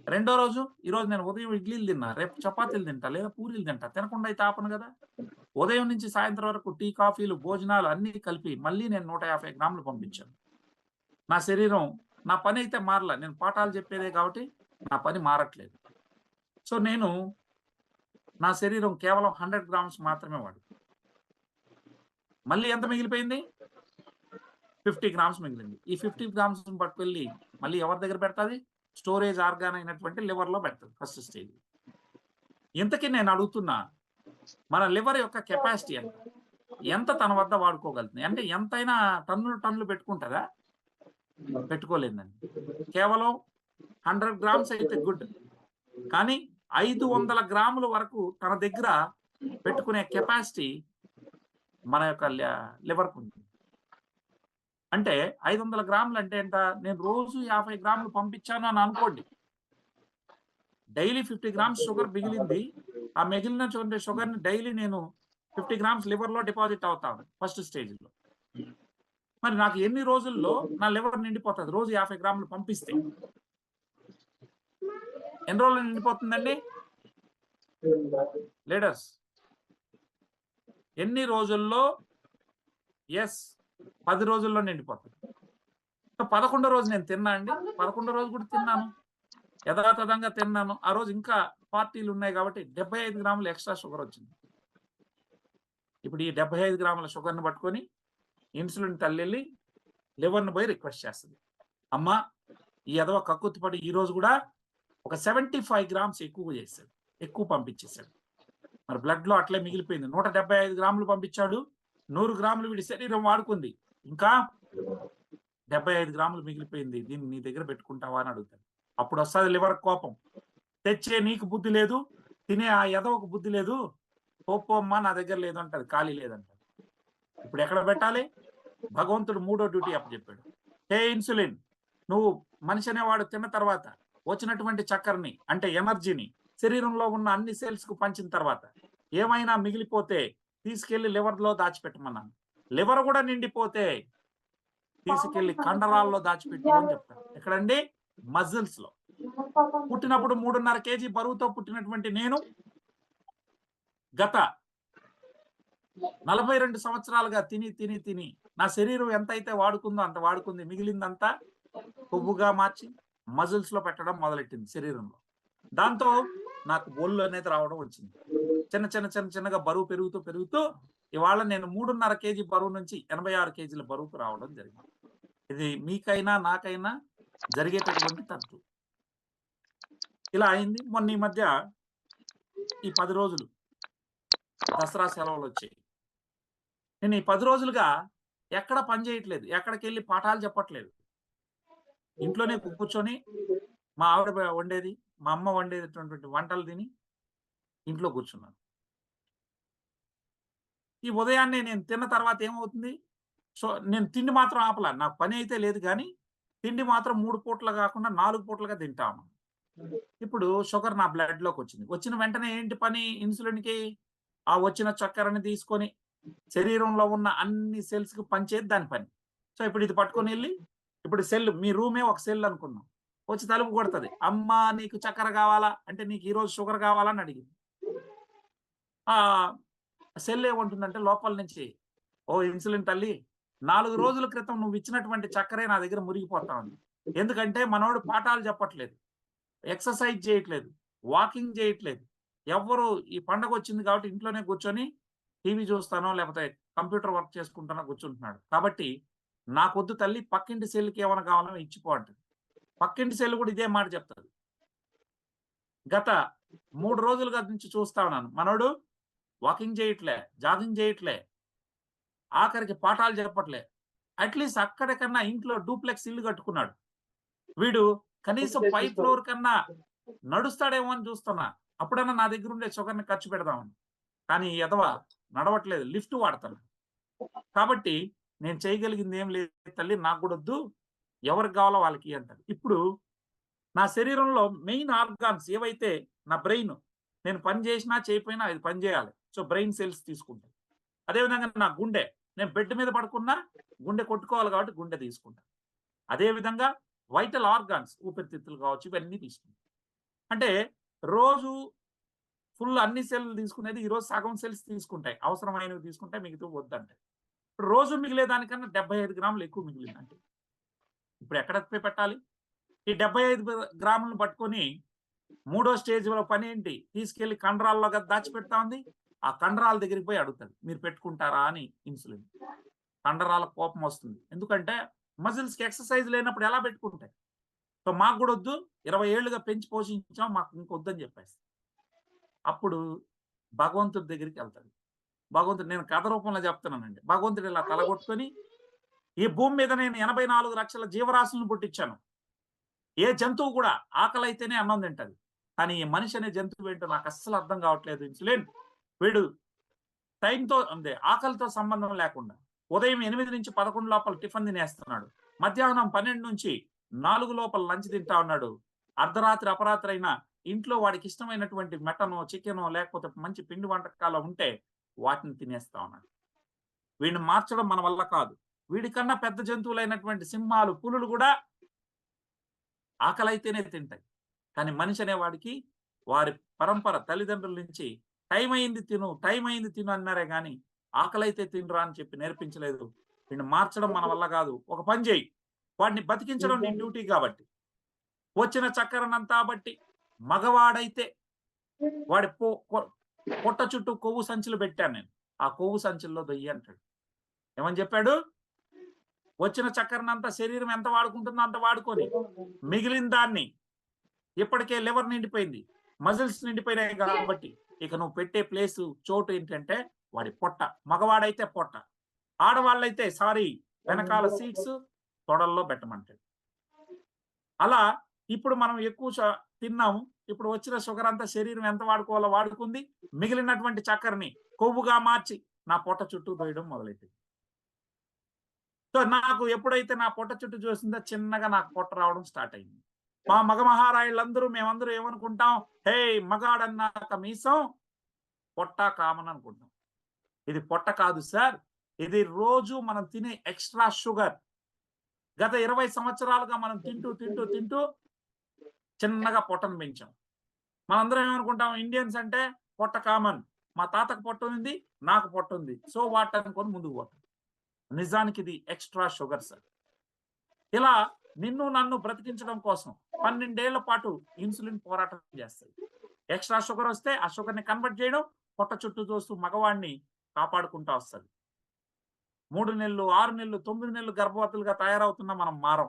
రెండో రోజు, ఈరోజు నేను ఉదయం ఇడ్లీలు తిన్నా, రేపు చపాతీలు తింటా, లేదా పూరీలు తింటా. తినకుండా అయితే ఆపను కదా! ఉదయం నుంచి సాయంత్రం వరకు టీ, కాఫీలు, భోజనాలు అన్నీ కలిపి మళ్ళీ నేను 150 గ్రాములు పంపించాను. నా శరీరం, నా పని అయితే మారలా. నేను పాఠాలు చెప్పేదే కాబట్టి నా పని మారట్లేదు. సో, నా శరీరం కేవలం 100 గ్రామ్స్ మాత్రమే మళ్ళీ ఎంత మిగిలిపోయింది? 50 గ్రామ్స్ మిగిలింది. ఈ 50 గ్రామ్స్‌ని పట్టుకెళ్ళి మళ్ళీ ఎవరి దగ్గర పెడతది? స్టోరేజ్ ఆర్గాన్ అయినటువంటి లివర్‌లో పెడతది ఫస్ట్ స్టేజ్. ఇంతకీ నేను అడుగుతున్నా, మన లివర్ యొక్క కెపాసిటీ ఎంత? ఎంత తన వద్ద వాడుకోగలుగుతుంది? అంటే ఎంతైనా టన్నులు పెట్టుకుంటదా? పెట్టుకోలేదండి. కేవలం 100 గ్రామ్స్ అయితే గుడ్. కానీ 500 గ్రాముల వరకు తన దగ్గర పెట్టుకునే కెపాసిటీ మన యొక్క లివర్‌కుంది. అంటే 500 గ్రాములు అంటే ఎంత? నేను రోజు 50 గ్రాములు పంపించాను అని అనుకోండి. డైలీ 50 గ్రామ్స్ షుగర్ మిగిలింది. ఆ మిగిలిన షుగర్‌ని డైలీ నేను 50 గ్రామ్స్ లివర్‌లో డిపాజిట్ అవుతాను ఫస్ట్ స్టేజ్‌లో. మరి నాకు ఎన్ని రోజుల్లో నా లివర్ నిండిపోతది? రోజు 50 గ్రాములు పంపిస్తే. ఎన్ని రోజుల్లో నిండిపోతుందండి? లీడర్స్ ఎన్ని రోజుల్లో? 10 రోజుల్లో నిండిపోతుంది. 11వ రోజు నేను తిన్నా అండి. 11వ రోజు కూడా తిన్నాను. యథాతథంగా తిన్నాను. ఆ రోజు ఇంకా పార్టీలు ఉన్నాయి కాబట్టి 75 గ్రాములు ఎక్స్ట్రా షుగర్ వచ్చింది. ఇప్పుడు ఈ 75 గ్రాముల షుగర్ని పట్టుకొని ఇన్సులిన్ తల్లి లివర్ని పోయి రిక్వెస్ట్ చేస్తుంది, అమ్మా ఈ ఎదవ కక్కుర్తిపడి ఈ రోజు కూడా ఒక 75 గ్రామ్స్ ఎక్కువ చేశాడు, ఎక్కువ పంపించేశాడు. మరి బ్లడ్ లో అట్లే మిగిలిపోయింది. 175 గ్రాములు పంపించాడు, 100 గ్రాములు వీడి శరీరం వాడుకుంది, ఇంకా 75 గ్రాములు మిగిలిపోయింది. దీన్ని నీ దగ్గర పెట్టుకుంటావా అని అడుగుతాడు. అప్పుడు వస్తుంది లివర్ కోపం, తెచ్చే నీకు బుద్ధి లేదు, తినే ఆ ఎదవకు బుద్ధి లేదు, పోమ్మా నా దగ్గర లేదు అంటది, ఖాళీ లేదంటాడు. ఇప్పుడు ఎక్కడ పెట్టాలి? భగవంతుడు 3వ డ్యూటీ అప్పచెప్పాడు. హే ఇన్సులిన్, నువ్వు మనిషి అనేవాడు తిన్న తర్వాత వచ్చినటువంటి చక్కెరని అంటే ఎనర్జీని శరీరంలో ఉన్న అన్ని సెల్స్ కు పంచిన తర్వాత ఏమైనా మిగిలిపోతే తీసుకెళ్లి లివర్ లో దాచిపెట్టమన్నాను. లివర్ కూడా నిండిపోతే తీసుకెళ్లి కండరాల్లో దాచిపెట్టు అని చెప్తాను. ఎక్కడండి? మజిల్స్ లో. పుట్టినప్పుడు 3.5 కేజీ బరువుతో పుట్టినటువంటి నేను గత 42 సంవత్సరాలుగా తిని తిని తిని నా శరీరం ఎంత అయితే వాడుకుందో అంత వాడుకుంది, మిగిలిందంతా కొవ్వుగా మార్చి మజిల్స్ లో పెట్టడం మొదలెట్టింది శరీరంలో. దాంతో నాకు ఒళ్ళు అనేది రావడం వచ్చింది. చిన్నగా బరువు పెరుగుతూ పెరుగుతూ ఇవాళ నేను 3.5 కేజీ బరువు నుంచి 86 కేజీల బరువుకు రావడం జరిగింది. ఇది మీకైనా నాకైనా జరిగేటటువంటి తట్టు. ఇలా అయింది. మొన్న ఈ మధ్య ఈ 10 రోజులు దసరా సెలవులు వచ్చాయి. నేను ఈ 10 రోజులుగా ఎక్కడ పని చేయట్లేదు, ఎక్కడికి వెళ్ళి పాఠాలు చెప్పట్లేదు. ఇంట్లోనే కూర్చొని మా ఆవిడ వండేది, మా అమ్మ వండేటటువంటి వంటలు తిని ఇంట్లో కూర్చున్నాను. ఈ ఉదయాన్నే నేను తిన్న తర్వాత ఏమవుతుంది? సో నేను తిండి మాత్రం ఆపలా, నాకు పని అయితే లేదు కానీ తిండి మాత్రం 3 పూటలు కాకుండా 4 పూటలుగా తింటాను. ఇప్పుడు షుగర్ నా బ్లడ్ లోకి వచ్చింది. వచ్చిన వెంటనే ఏంటి పని? ఇన్సులిన్కి ఆ వచ్చిన చక్కెరని తీసుకొని శరీరంలో ఉన్న అన్ని సెల్స్ కి పంచేది దాని పని. సో ఇప్పుడు ఇది పట్టుకొని వెళ్ళి, ఇప్పుడు సెల్, మీ రూమే ఒక సెల్ అనుకున్నాం, వచ్చి తలుపు కొడుతుంది, అమ్మా నీకు చక్కెర కావాలా అంటే నీకు ఈరోజు షుగర్ కావాలని అడిగింది. ఆ సెల్ ఏముంటుందంటే లోపల నుంచి, ఓ ఇన్సులిన్ తల్లి, 4 రోజుల క్రితం నువ్వు ఇచ్చినటువంటి చక్కెరే నా దగ్గర మురిగిపోతా ఉంది. ఎందుకంటే మనోడు పాఠాలు చెప్పట్లేదు, ఎక్సర్సైజ్ చేయట్లేదు, వాకింగ్ చేయట్లేదు. ఎవ్వరు ఈ పండగ వచ్చింది కాబట్టి ఇంట్లోనే కూర్చొని టీవీ చూస్తానో లేకపోతే కంప్యూటర్ వర్క్ చేసుకుంటానో కూర్చుంటున్నాడు. కాబట్టి నాకొద్దు తల్లి, పక్కింటి సెల్కి ఏమైనా కావాలో ఇచ్చిపో అంటది. పక్కింటి సెల్ కూడా ఇదే మాట చెప్తాడు. గత 3 రోజులుగా నుంచి చూస్తా ఉన్నాను, మనోడు వాకింగ్ చేయట్లే, జాగింగ్ చేయట్లే, ఆఖరికి పాఠాలు చెప్పట్లే. అట్లీస్ట్ అక్కడికన్నా ఇంట్లో డూప్లెక్స్ ఇల్లు కట్టుకున్నాడు. వీడు కనీసం 5 ఫ్లోర్ కన్నా నడుస్తాడేమో అని చూస్తున్నా. అప్పుడన్నా నా దగ్గర ఉండే షుగర్ని ఖర్చు పెడదామని. కానీ ఎదవ నడవట్లేదు, లిఫ్ట్ వాడతాను. కాబట్టి నేను చేయగలిగింది ఏం లేదు తల్లి, నాకు కూడా వద్దు, ఎవరికి కావాలో వాళ్ళకి అంటారు. ఇప్పుడు నా శరీరంలో మెయిన్ ఆర్గాన్స్ ఏవైతే, నా బ్రెయిన్, నేను పని చేసినా చేయకపోయినా అది పని చేయాలి. సో బ్రెయిన్ సెల్స్ తీసుకుంటాను. అదేవిధంగా నా గుండె, నేను బెడ్ మీద పడుకున్నా గుండె కొట్టుకోవాలి కాబట్టి గుండె తీసుకుంటాను. అదేవిధంగా వైటల్ ఆర్గాన్స్, ఊపిరితిత్తులు కావచ్చు, ఇవన్నీ తీసుకుంటాను. అంటే రోజు ఫుల్ అన్ని సెల్లు తీసుకునేది ఈరోజు సగం సెల్స్ తీసుకుంటాయి, అవసరమైనవి తీసుకుంటాయి, మిగతా వద్దంటే. ఇప్పుడు రోజు మిగిలే దానికన్నా 75 గ్రాములు ఎక్కువ మిగిలిందంటే ఇప్పుడు ఎక్కడ పెట్టాలి? ఈ 75 గ్రాములను పట్టుకొని 3వ స్టేజ్లో పని ఏంటి? తీసుకెళ్లి కండరాల్లో దాచిపెడతా ఉంది. ఆ కండరాల దగ్గరికి పోయి అడుగుతాడు, మీరు పెట్టుకుంటారా అని ఇన్సులిన్. కండరాల కోపం వస్తుంది, ఎందుకంటే మజిల్స్కి ఎక్సర్సైజ్ లేనప్పుడు ఎలా పెట్టుకుంటాయి? సో మాకు కూడా వద్దు, 20 ఏళ్ళుగా పెంచి పోషించాం, మాకు ఇంకొద్దని చెప్పేసి అప్పుడు భగవంతుడి దగ్గరికి వెళ్తాడు. భగవంతుడు, నేను కథ రూపంలో చెప్తున్నానండి. భగవంతుడు ఇలా తలగొట్టుకొని, ఈ భూమి మీద నేను 84 లక్షల జీవరాశులను పుట్టించాను. ఏ జంతువు కూడా ఆకలి అయితేనే అన్నం తింటది, కానీ ఈ మనిషి అనే జంతువు ఏంటో నాకు అస్సలు అర్థం కావట్లేదు ఇన్సులిన్. వీడు టైంతో అంతే, ఆకలితో సంబంధం లేకుండా ఉదయం 8 నుంచి 11 లోపల టిఫిన్ తినేస్తున్నాడు, మధ్యాహ్నం 12 నుంచి 4 లోపల లంచ్ తింటా ఉన్నాడు, అర్ధరాత్రి అపరాత్రి అయినా ఇంట్లో వాడికి ఇష్టమైనటువంటి మటనో చికెనో లేకపోతే మంచి పిండి వంటకాలు ఉంటే వాటిని తినేస్తా ఉన్నాడు. వీడిని మార్చడం మన వల్ల కాదు. వీడికన్నా పెద్ద జంతువులైనటువంటి సింహాలు, పులులు కూడా ఆకలి అయితేనే తింటాయి. కానీ మనిషి అనేవాడికి వారి పరంపర తల్లిదండ్రుల నుంచి టైం అయింది తిను, టైం అయింది తిను అన్నారే కానీ ఆకలి అయితే తినరా అని చెప్పి నేర్పించలేదు. వీడిని మార్చడం మన వల్ల కాదు. ఒక పని చేయి, వాడిని బతికించడం నీ డ్యూటీ కాబట్టి వచ్చిన చక్కెరనంతా బట్టి మగవాడైతే వాడి పొట్ట చుట్టూ కొవ్వు సంచులు పెట్టాను నేను. ఆ కొవ్వు సంచుల్లో దొయ్యి అంటాడు. ఏమని చెప్పాడు? వచ్చిన చక్కెరనంతా శరీరం ఎంత వాడుకుంటుందో అంత వాడుకొని మిగిలిన దాన్ని, ఇప్పటికే లివర్ నిండిపోయింది, మజిల్స్ నిండిపోయినాయి కాబట్టి ఇక నువ్వు పెట్టే ప్లేసు చోటు ఏంటంటే వాడి పొట్ట. మగవాడైతే పొట్ట, ఆడవాళ్ళైతే వెనకాల సీట్స్ తొడల్లో పెట్టమంటాడు. అలా ఇప్పుడు మనం ఎక్కువ తిన్నాము, ఇప్పుడు వచ్చిన షుగర్ అంతా శరీరం ఎంత వాడుకోవాలో వాడుకుంది, మిగిలినటువంటి చక్కెరని కొవ్వుగా మార్చి నా పొట్ట చుట్టూ దోయడం మొదలైంది. సో నాకు ఎప్పుడైతే నా పొట్ట చుట్టూ చూసిందో చిన్నగా నాకు పొట్ట రావడం స్టార్ట్ అయింది. మా మగ మహారాయులందరూ మేమందరూ ఏమనుకుంటాం, హే మగాడన్నాక మీసం పొట్ట కామన్ అనుకుంటాం. ఇది పొట్ట కాదు సార్, ఇది రోజు మనం తినే ఎక్స్ట్రా షుగర్. గత 20 సంవత్సరాలుగా మనం తింటూ తింటూ తింటూ చిన్నగా పొట్టను పెంచాం. మనందరం ఏమనుకుంటాం, ఇండియన్స్ అంటే పొట్ట కామన్, మా తాతకు పొట్ట ఉంది, నాకు పొట్ట ఉంది, సో వాట్ అనుకొని ముందుకు పోతాం. నిజానికి ఇది ఎక్స్ట్రా షుగర్ సార్. ఇలా నిన్ను నన్ను బ్రతికించడం కోసం 12 ఏళ్ల పాటు ఇన్సులిన్ పోరాటం చేస్తుంది. ఎక్స్ట్రా షుగర్ వస్తే ఆ షుగర్ ని కన్వర్ట్ చేయడం, పొట్ట చుట్టూ చూస్తూ మగవాడిని కాపాడుకుంటా వస్తుంది. 3 నెలలు, 6 నెలలు, 9 నెలలు గర్భవతులుగా తయారవుతున్నా మనం మారం.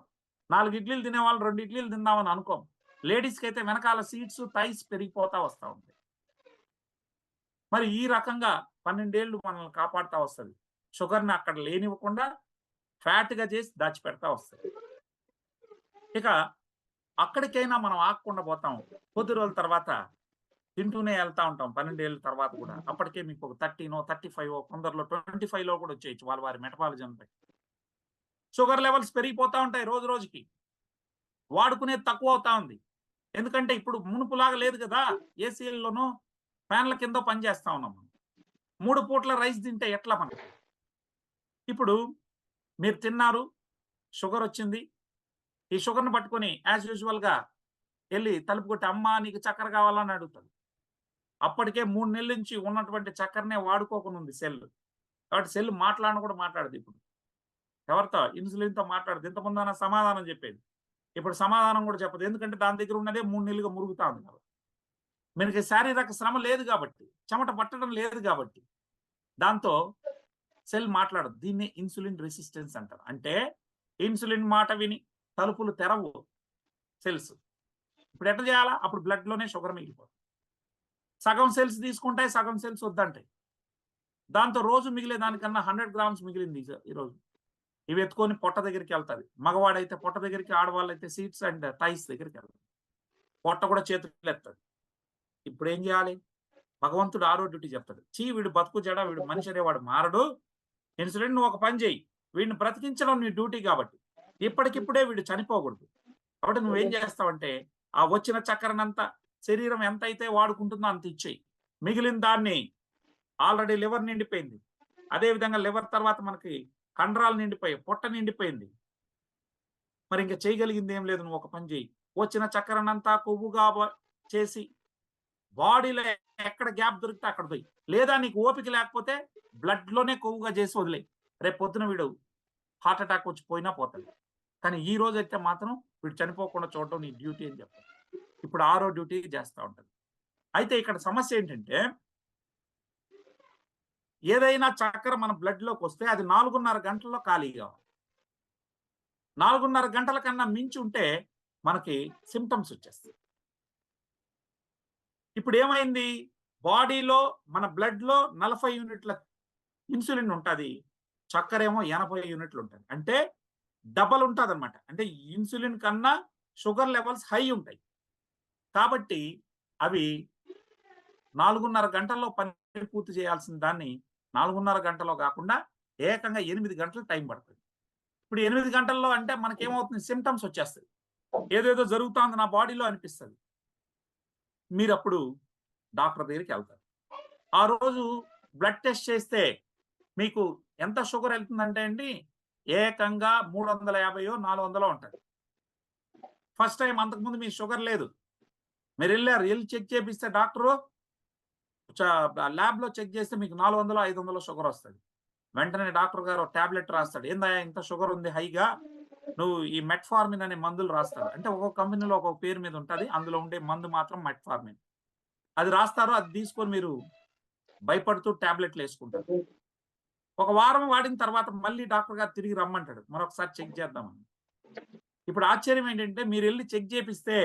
4 ఇడ్లీలు తినేవాళ్ళు 2 ఇడ్లీలు తిందామని అనుకోం. లేడీస్కి అయితే వెనకాల సీట్స్, థైస్ పెరిగిపోతా వస్తూ ఉంటాయి. మరి ఈ రకంగా 12 ఏళ్ళు మనల్ని కాపాడుతూ వస్తుంది. షుగర్ని అక్కడ లేనివ్వకుండా ఫ్యాట్గా చేసి దాచిపెడతా వస్తుంది. ఇక అక్కడికైనా మనం ఆగకుండా పోతాం. కొద్ది రోజుల తర్వాత తింటూనే వెళ్తా ఉంటాం. 12 ఏళ్ళ తర్వాత కూడా అప్పటికే మీకు ఒక 13, 35, కొందరిలో 25లో కూడా వచ్చేయచ్చు వారి మెటబాలిజం బట్టి. షుగర్ లెవెల్స్ పెరిగిపోతా ఉంటాయి రోజు రోజుకి. వాడుకునేది తక్కువ అవుతా ఉంది. ఎందుకంటే ఇప్పుడు మునుపులాగా లేదు కదా, ఏసీల్లోనూ ఫ్యాన్ల కింద పనిచేస్తా ఉన్నాం. 3 పూట్ల రైస్ తింటే ఎట్లా మనకి? ఇప్పుడు మీరు తిన్నారు, షుగర్ వచ్చింది, ఈ షుగర్ని పట్టుకొని యాజ్ యూజువల్గా వెళ్ళి తలుపు కొట్టి అమ్మ నీకు చక్కెర కావాలని అడుగుతుంది. అప్పటికే 3 నెలల నుంచి ఉన్నటువంటి చక్కెరనే వాడుకోకుండా ఉంది సెల్. కాబట్టి సెల్ మాట్లాడను కూడా మాట్లాడదు. ఇప్పుడు ఎవరితో? ఇన్సులిన్తో మాట్లాడదు. ఇంతకుముందు అన్న సమాధానం చెప్పేది, ఇప్పుడు సమాధానం కూడా చెప్పదు. ఎందుకంటే దాని దగ్గర ఉన్నదే 3 నెలలుగా మురుగుతా ఉంది కాబట్టి. మనకి శారీరక శ్రమ లేదు కాబట్టి, చెమట పట్టడం లేదు కాబట్టి దాంతో సెల్ మాట్లాడదు. దీన్ని ఇన్సులిన్ రెసిస్టెన్స్ అంటారు. అంటే ఇన్సులిన్ మాట విని తలుపులు తెరవు సెల్స్. ఇప్పుడు ఎట్లా చేయాలా? అప్పుడు బ్లడ్లోనే షుగర్ మిగిలిపోతుంది. సగం సెల్స్ తీసుకుంటాయి, సగం సెల్స్ వద్దంటాయి. దాంతో రోజు మిగిలే దానికన్నా 100 గ్రామ్స్ మిగిలింది ఈరోజు. ఇవి ఎత్తుకొని పొట్ట దగ్గరికి వెళ్తుంది. మగవాడైతే పొట్ట దగ్గరికి, ఆడవాళ్ళైతే సీట్స్ అండ్ థైస్ దగ్గరికి వెళ్తుంది. పొట్ట కూడా చేతులు ఎత్తుంది. ఇప్పుడు ఏం చేయాలి? భగవంతుడు ఆరో డ్యూటీ చెప్తాడు. వీడు బతుకు జడ, వీడు మనిషి అనేవాడు మారడు. ఇన్సులిన్ నువ్వు ఒక పని చేయి, వీడిని బ్రతికించడం నీ డ్యూటీ కాబట్టి ఇప్పటికిప్పుడే వీడు చనిపోకూడదు. కాబట్టి నువ్వేం చేస్తావంటే ఆ వచ్చిన చక్కెరనంతా శరీరం ఎంతైతే వాడుకుంటుందో అంత ఇచ్చేయి. మిగిలిన దాన్ని, ఆల్రెడీ లివర్ నిండిపోయింది, అదేవిధంగా లివర్ తర్వాత మనకి కండరాలు నిండిపోయి పొట్ట నిండిపోయింది. మరి ఇంకా చేయగలిగింది ఏం లేదు. నువ్వు ఒక పని చేయి, వచ్చిన చక్కెరనంతా కొవ్వుగా చేసి బాడీలో ఎక్కడ గ్యాప్ దొరికితే అక్కడ పోయి, లేదా నీకు ఓపిక లేకపోతే బ్లడ్లోనే కొవ్వుగా చేసి వదిలేయి. రేపు పొద్దున వీడు హార్ట్ అటాక్ వచ్చి పోయినా పోతాడు. కానీ ఈ రోజు అయితే మాత్రం వీడు చనిపోకుండా చూడటం నీ డ్యూటీ అని చెప్తాడు. ఇప్పుడు ఆరో డ్యూటీ చేస్తూ ఉంటుంది. అయితే ఇక్కడ సమస్య ఏంటంటే, ఏదైనా చక్కెర మన బ్లడ్లోకి వస్తే అది 4.5 గంటల్లో ఖాళీ కావాలి. 4.5 గంటల కన్నా మించి ఉంటే మనకి సిమ్టమ్స్ వచ్చేస్తాయి. ఇప్పుడు ఏమైంది? బాడీలో మన బ్లడ్లో 40 యూనిట్ల ఇన్సులిన్ ఉంటుంది, చక్కెర ఏమో 80 యూనిట్లు ఉంటుంది. అంటే డబల్ ఉంటుంది అనమాట. అంటే ఇన్సులిన్ కన్నా షుగర్ లెవెల్స్ హై ఉంటాయి. కాబట్టి అవి 4.5 గంటల్లో పని పూర్తి చేయాల్సిన దాన్ని 4.5 గంటలో కాకుండా ఏకంగా 8 గంటలు టైం పడుతుంది. ఇప్పుడు 8 గంటల్లో అంటే మనకేమవుతుంది? సిమ్టమ్స్ వచ్చేస్తాయి. ఏదేదో జరుగుతుంది నా బాడీలో అనిపిస్తుంది. మీరు అప్పుడు డాక్టర్ దగ్గరికి వెళ్తారు. ఆ రోజు బ్లడ్ టెస్ట్ చేస్తే మీకు ఎంత షుగర్ వెళ్తుందంటే అండి, ఏకంగా 350 400 ఉంటుంది. ఫస్ట్ టైం, అంతకుముందు మీ షుగర్ లేదు, మీరు వెళ్ళి చెక్ చేపిస్తే డాక్టరు ల్యాబ్లో చెక్ చేస్తే మీకు 400 500 షుగర్ వస్తుంది. వెంటనే డాక్టర్ గారు టాబ్లెట్ రాస్తాడు. ఏందా ఇంత షుగర్ ఉంది హైగా, నువ్వు ఈ మెట్ఫార్మిన్ అనే మందులు రాస్తాడు. అంటే ఒక్కొక్క కంపెనీలో ఒక్కొక్క పేరు మీద ఉంటుంది, అందులో ఉండే మందు మాత్రం మెట్ఫార్మిన్. అది రాస్తారు. అది తీసుకొని మీరు భయపడుతూ టాబ్లెట్లు వేసుకుంటారు. ఒక వారం వాడిన తర్వాత మళ్ళీ డాక్టర్ గారు తిరిగి రమ్మంటాడు, మరొకసారి చెక్ చేద్దామని. ఇప్పుడు ఆశ్చర్యం ఏంటంటే మీరు వెళ్ళి చెక్ చేపిస్తే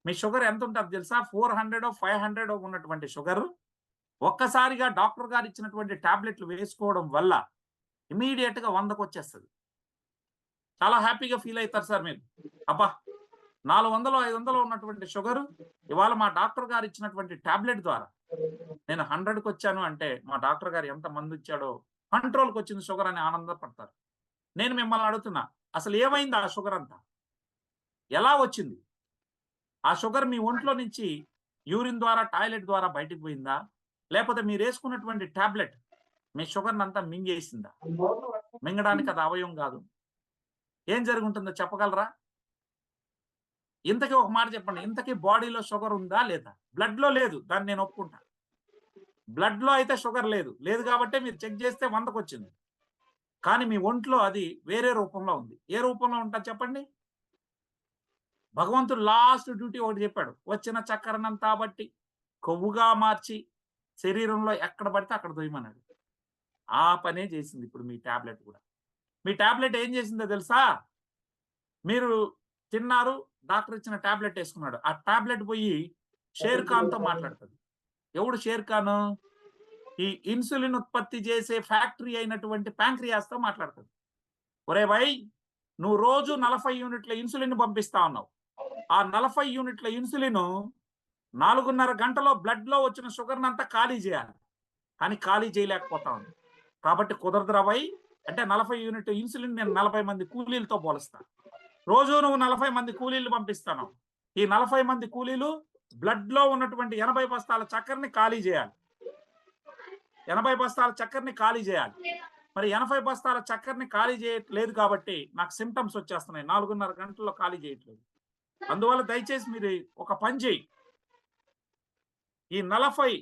మీ షుగర్ ఎంత ఉంటుంది తెలుసా? 400 500 ఉన్నటువంటి షుగర్ ఒక్కసారిగా డాక్టర్ గారు ఇచ్చినటువంటి టాబ్లెట్లు వేసుకోవడం వల్ల ఇమీడియట్ గా 100కి వచ్చేస్తుంది. చాలా హ్యాపీగా ఫీల్ అవుతారు సార్ మీరు. అబ్బా 400 500 ఉన్నటువంటి షుగర్ ఇవాళ మా డాక్టర్ గారు ఇచ్చినటువంటి టాబ్లెట్ ద్వారా నేను 100కి వచ్చాను అంటే మా డాక్టర్ గారు ఎంత మంది ఇచ్చాడో, కంట్రోల్కి వచ్చింది షుగర్ అని ఆనందపడతారు. నేను మిమ్మల్ని అడుగుతున్నా, అసలు ఏమైంది ఆ షుగర్ అంతా? ఎలా వచ్చింది? ఆ షుగర్ మీ ఒంట్లో నుంచి యూరిన్ ద్వారా టాయిలెట్ ద్వారా బయటికి పోయిందా, లేకపోతే మీరు వేసుకున్నటువంటి టాబ్లెట్ మీ షుగర్ని అంతా మింగేసిందా? మింగడానికి అది అవయవం కాదు. ఏం జరుగుంటుందో చెప్పగలరా? ఇంతకీ ఒక మాట చెప్పండి, ఇంతకీ బాడీలో షుగర్ ఉందా లేదా? బ్లడ్ లో లేదు, దాన్ని నేను ఒప్పుకుంటా. బ్లడ్ లో అయితే షుగర్ లేదు, లేదు కాబట్టి మీరు చెక్ చేస్తే 100కి వచ్చింది. కానీ మీ ఒంట్లో అది వేరే రూపంలో ఉంది. ఏ రూపంలో ఉంటుంది చెప్పండి? భగవంతుడు లాస్ట్ డ్యూటీ ఒకటి చెప్పాడు, వచ్చిన చక్కెరనంతా బట్టి కొవ్వుగా మార్చి శరీరంలో ఎక్కడ పడితే అక్కడ దొయ్యమన్నాడు. ఆ పనే చేసింది ఇప్పుడు మీ టాబ్లెట్ కూడా. మీ టాబ్లెట్ ఏం చేసిందో తెలుసా? మీరు తిన్నారు, డాక్టర్ ఇచ్చిన టాబ్లెట్ వేసుకున్నాడు, ఆ టాబ్లెట్ పోయి షేర్ ఖాన్ తో మాట్లాడుతుంది. ఎవడు షేర్ ఖాన్? ఈ ఇన్సులిన్ ఉత్పత్తి చేసే ఫ్యాక్టరీ అయినటువంటి ప్యాంక్రియాస్ తో మాట్లాడుతుంది. ఒరే భయ్, నువ్వు రోజు 40 యూనిట్ల ఇన్సులిన్ పంపిస్తా ఉన్నావు. ఆ 40 యూనిట్ల ఇన్సులిన్ 4.5 గంటలో బ్లడ్ లో వచ్చిన షుగర్ అంతా ఖాళీ చేయాలి, కానీ ఖాళీ చేయలేకపోతా ఉంది. కాబట్టి కుదరదురా భయ్ అంటే 40 యూనిట్ ఇన్సులిన్ నేను 40 మంది కూలీలతో పోలుస్తా. రోజు నువ్వు 40 మంది కూలీలు పంపిస్తాను. ఈ 40 మంది కూలీలు బ్లడ్ లో ఉన్నటువంటి 80 బస్తాల చక్కెరని ఖాళీ చేయాలి. 80 బస్తాల చక్కెరని ఖాళీ చేయాలి. మరి 80 బస్తాల చక్కెరని ఖాళీ చేయట్లేదు కాబట్టి నాకు సిమ్టమ్స్ వచ్చేస్తున్నాయి. 4.5 గంటల్లో ఖాళీ చేయట్లేదు. అందువల్ల దయచేసి మీరు ఒక పని చేయి, ఈ 40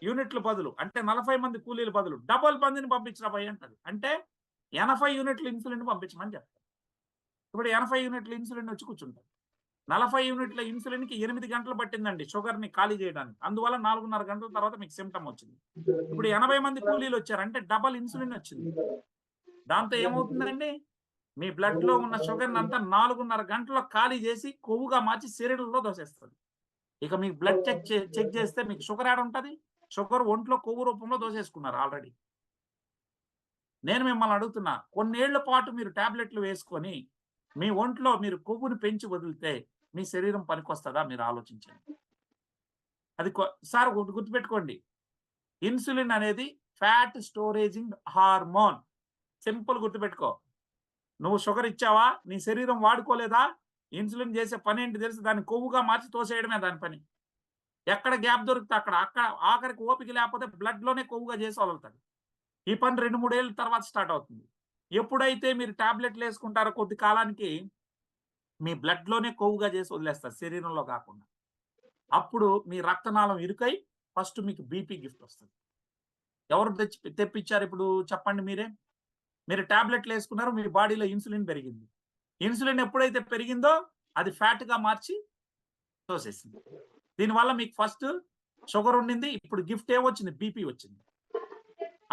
యూనిట్ల బదులు అంటే 40 మంది కూలీల బదులు డబల్ మందిని పంపించిన భయ అంటది. అంటే 80 యూనిట్ల ఇన్సులిన్ పంపించమని చెప్తారు. ఇప్పుడు 80 యూనిట్ల ఇన్సులిన్ వచ్చి కూర్చుంటారు. 40 యూనిట్ల ఇన్సులిన్ కి 8 గంటలు పట్టిందండి షుగర్ ని ఖాళీ చేయడానికి. అందువల్ల 4.5 గంటల తర్వాత మీకు సిమ్టమ్ వచ్చింది. ఇప్పుడు 80 మంది కూలీలు వచ్చారు అంటే డబల్ ఇన్సులిన్ వచ్చింది. దాంతో ఏమవుతుందండి? మీ బ్లడ్ లో ఉన్న షుగర్ అంతా 4.5 గంటల్లో ఖాళీ చేసి కొవ్వుగా మార్చి శరీరంలో దోసేస్తుంది. ఇక మీకు బ్లడ్ చెక్ చేస్తే మీకు షుగర్ యాడ్ ఉంటుంది. షుగర్ ఒంట్లో కొవ్వు రూపంలో దోసేసుకున్నారు ఆల్రెడీ. నేను మిమ్మల్ని అడుగుతున్నా, కొన్నేళ్ల పాటు మీరు టాబ్లెట్లు వేసుకొని మీ ఒంట్లో మీరు కొవ్వుని పెంచి వదిలితే మీ శరీరం పనికొస్తుందా? మీరు ఆలోచించండి. అది సార్ గుర్తుపెట్టుకోండి, ఇన్సులిన్ అనేది ఫ్యాట్ స్టోరేజింగ్ హార్మోన్. సింపుల్ గుర్తుపెట్టుకో. నువ్వు షుగర్ ఇచ్చావా, నీ శరీరం వాడుకోలేదా, ఇన్సులిన్ చేసే పని ఏంటి తెలుసు? దాన్ని కొవ్వుగా మార్చి తోసేయడమే దాని పని. ఎక్కడ గ్యాప్ దొరికితే అక్కడ ఆఖరికి ఓపిక లేకపోతే బ్లడ్ లోనే కొవ్వుగా చేసి వదులుతాడు. ఈ పని 2-3 ఏళ్ళ తర్వాత స్టార్ట్ అవుతుంది. ఎప్పుడైతే మీరు టాబ్లెట్లు వేసుకుంటారో కొద్ది కాలానికి మీ బ్లడ్ లోనే కొవ్వుగా చేసి వదిలేస్తారు, శరీరంలో కాకుండా. అప్పుడు మీ రక్తనాళం ఇరుకై ఫస్ట్ మీకు బీపీ గిఫ్ట్ వస్తుంది. ఎవరు తెప్పించారు ఇప్పుడు చెప్పండి మీరే? మీరు టాబ్లెట్లు వేసుకున్నారు, మీ బాడీలో ఇన్సులిన్ పెరిగింది. ఇన్సులిన్ ఎప్పుడైతే పెరిగిందో అది ఫ్యాట్ గా మార్చి తోసేసింది. దీనివల్ల మీకు ఫస్ట్ షుగర్ ఉండింది, ఇప్పుడు గిఫ్ట్ ఏమొచ్చింది? బీపీ వచ్చింది.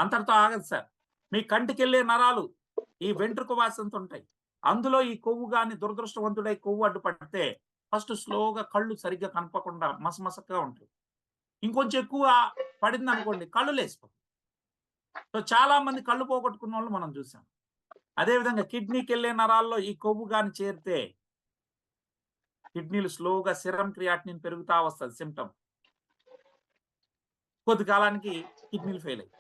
అంతటితో ఆగదు సార్. మీ కంటికి వెళ్ళే నరాలు ఈ వెంట్రుక వాసంతో ఉంటాయి. అందులో ఈ కొవ్వు కానీ దురదృష్టవంతుడై కొవ్వు అడ్డుపడితే ఫస్ట్ స్లోగా కళ్ళు సరిగ్గా కనపకుండా మసమసగా ఉంటాయి. ఇంకొంచెం ఎక్కువ పడింది అనుకోండి కళ్ళు లేసిపోతాయి. సో చాలా మంది కళ్ళు పోగొట్టుకున్న వాళ్ళు మనం చూసాం. అదేవిధంగా కిడ్నీకి వెళ్ళే నరాల్లో ఈ కొవ్వు కానీ చేరితే కిడ్నీలు స్లోగా సిరం క్రియాటినిన్ పెరుగుతా వస్తుంది సిమ్టమ్. కొద్ది కాలానికి కిడ్నీలు ఫెయిల్ అయ్యి.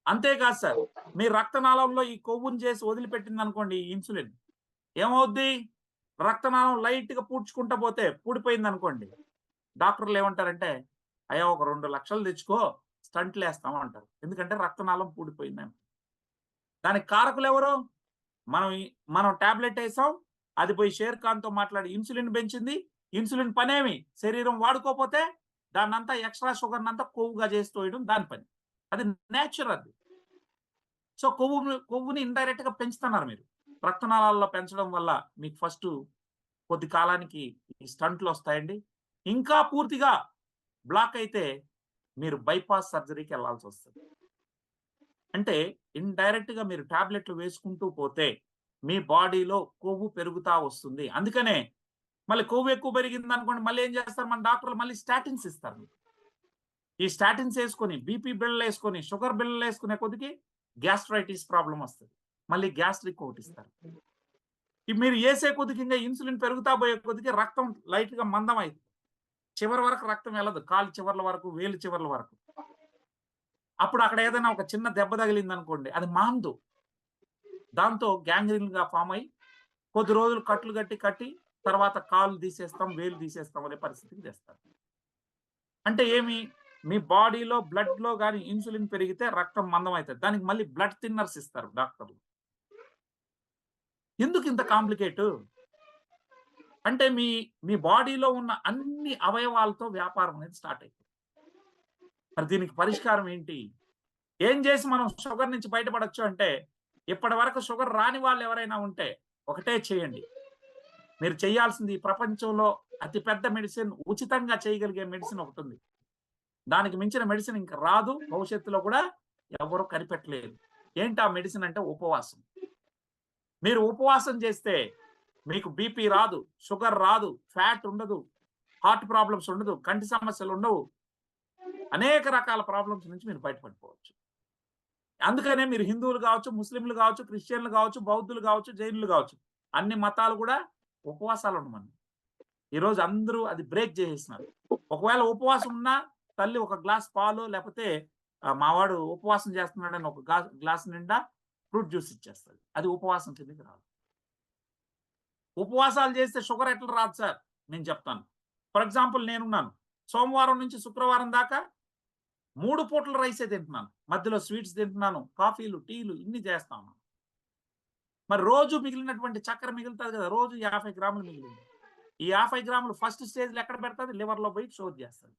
అంతేకాదు సార్, మీ రక్తనాళంలో ఈ కొవ్వుని చేసి వదిలిపెట్టింది అనుకోండి ఇన్సులిన్, ఏమవుద్ది? రక్తనాళం లైట్ గా పూడ్చుకుంటా పోతే పూడిపోయింది అనుకోండి, డాక్టర్లు ఏమంటారంటే అయ్యా ఒక 2 లక్షలు తెచ్చుకో స్టంట్లు వేస్తాం అంటారు. ఎందుకంటే రక్తనాళం పూడిపోయిందని. దానికి కారకులు ఎవరు? మనం టాబ్లెట్ వేసాం, అది పోయి షేర్ ఖాన్ తో మాట్లాడి ఇన్సులిన్ పెంచింది. ఇన్సులిన్ పనేమి శరీరం వాడుకోపోతే దాన్ని అంతా ఎక్స్ట్రా షుగర్ అంతా కొవ్వుగా చేసి తోయడం దాని పని. అది నేచర్ అది. సో కొవ్వుని ఇండైరెక్ట్ గా పెంచుతున్నారు మీరు. రక్తనాళాల్లో పెంచడం వల్ల మీకు ఫస్ట్ కొద్ది కాలానికి ఈ స్టంట్లు వస్తాయండి. ఇంకా పూర్తిగా బ్లాక్ అయితే మీరు బైపాస్ సర్జరీకి వెళ్ళాల్సి వస్తుంది. అంటే ఇండైరెక్ట్ గా మీరు టాబ్లెట్లు వేసుకుంటూ పోతే మీ బాడీలో కొవ్వు పెరుగుతా వస్తుంది. అందుకనే మళ్ళీ కొవ్వు ఎక్కువ పెరిగింది అనుకోండి, మళ్ళీ ఏం చేస్తారు మన డాక్టర్లు, మళ్ళీ స్టాటిన్స్ ఇస్తారు. ఈ స్టాటిన్స్ వేసుకొని, బీపీ బిళ్ళలు వేసుకొని, షుగర్ బిళ్ళలు వేసుకునే కొద్దికి గ్యాస్ట్రైటిస్ ప్రాబ్లం వస్తుంది. మళ్ళీ గ్యాస్ట్రిక్ ఒకటి ఇస్తారు. మీరు వేసే కొద్దికి ఇంకా ఇన్సులిన్ పెరుగుతా పోయే కొద్దికి రక్తం లైట్ గా మందం అవుతుంది. చివరి వరకు రక్తం వెళ్ళదు, కాలు చివర్ల వరకు, వేలు చివర్ల వరకు. అప్పుడు అక్కడ ఏదైనా ఒక చిన్న దెబ్బ తగిలింది అనుకోండి, అది మాందు. దాంతో గ్యాంగ్రీన్ గా ఫామ్ అయ్యి కొద్ది రోజులు కట్లు కట్టి తర్వాత కాళ్ళు తీసేస్తాం, వేలు తీసేస్తాం అనే పరిస్థితికి తెస్తారు. అంటే ఏమి, మీ బాడీలో బ్లడ్ లో కానీ ఇన్సులిన్ పెరిగితే రక్తం మందం అవుతుంది. దానికి మళ్ళీ బ్లడ్ థిన్నర్స్ ఇస్తారు డాక్టర్లు. ఎందుకు ఇంత కాంప్లికేట్ అంటే మీ బాడీలో ఉన్న అన్ని అవయవాలతో వ్యాపారం అనేది స్టార్ట్ అయిపోతుంది. మరి దీనికి పరిష్కారం ఏంటి? ఏం చేసి మనం షుగర్ నుంచి బయటపడొచ్చు అంటే, ఇప్పటి వరకు షుగర్ రాని వాళ్ళు ఎవరైనా ఉంటే ఒకటే చేయండి. మీరు చేయాల్సింది, ఈ ప్రపంచంలో అతి పెద్ద మెడిసిన్, ఉచితంగా చేయగలిగే మెడిసిన్ ఒకటి ఉంది. దానికి మించిన మెడిసిన్ ఇంకా రాదు, భవిష్యత్తులో కూడా ఎవరు కనిపెట్టలేదు. ఏంటి ఆ మెడిసిన్ అంటే ఉపవాసం. మీరు ఉపవాసం చేస్తే మీకు బీపీ రాదు, షుగర్ రాదు, ఫ్యాట్ ఉండదు, హార్ట్ ప్రాబ్లమ్స్ ఉండదు, కంటి సమస్యలు ఉండవు, అనేక రకాల ప్రాబ్లమ్స్ నుంచి మీరు బయటపడిపోవచ్చు. అందుకనే మీరు హిందువులు కావచ్చు, ముస్లింలు కావచ్చు, క్రిస్టియన్లు కావచ్చు, బౌద్ధులు కావచ్చు, జైనులు కావచ్చు, అన్ని మతాలు కూడా ఉపవాసాలు ఉండమని ఈరోజు అందరూ అది బ్రేక్ చేసేస్తున్నారు. ఒకవేళ ఉపవాసం ఉన్నా తల్లి ఒక గ్లాస్ పాలు, లేకపోతే మావాడు ఉపవాసం చేస్తున్నాడని ఒక గ్లాస్ నిండా ఫ్రూట్ జ్యూస్ ఇచ్చేస్తుంది. అది ఉపవాసం కిందకి రాదు. ఉపవాసాలు చేస్తే షుగర్ ఎట్లా రాదు సార్? నేను చెప్తాను. ఫర్ ఎగ్జాంపుల్, నేనున్నాను, సోమవారం నుంచి శుక్రవారం దాకా 3 పూటల రైసే తింటున్నాను, మధ్యలో స్వీట్స్ తింటున్నాను, కాఫీలు, టీలు ఇన్ని చేస్తాను. మరి రోజు మిగిలినటువంటి చక్కెర మిగులుతుంది కదా, రోజు 50 గ్రాములు మిగిలింది. ఈ 50 గ్రాములు ఫస్ట్ స్టేజ్లో ఎక్కడ పెడుతుంది? లివర్లో పోయి షోర్ చేస్తుంది.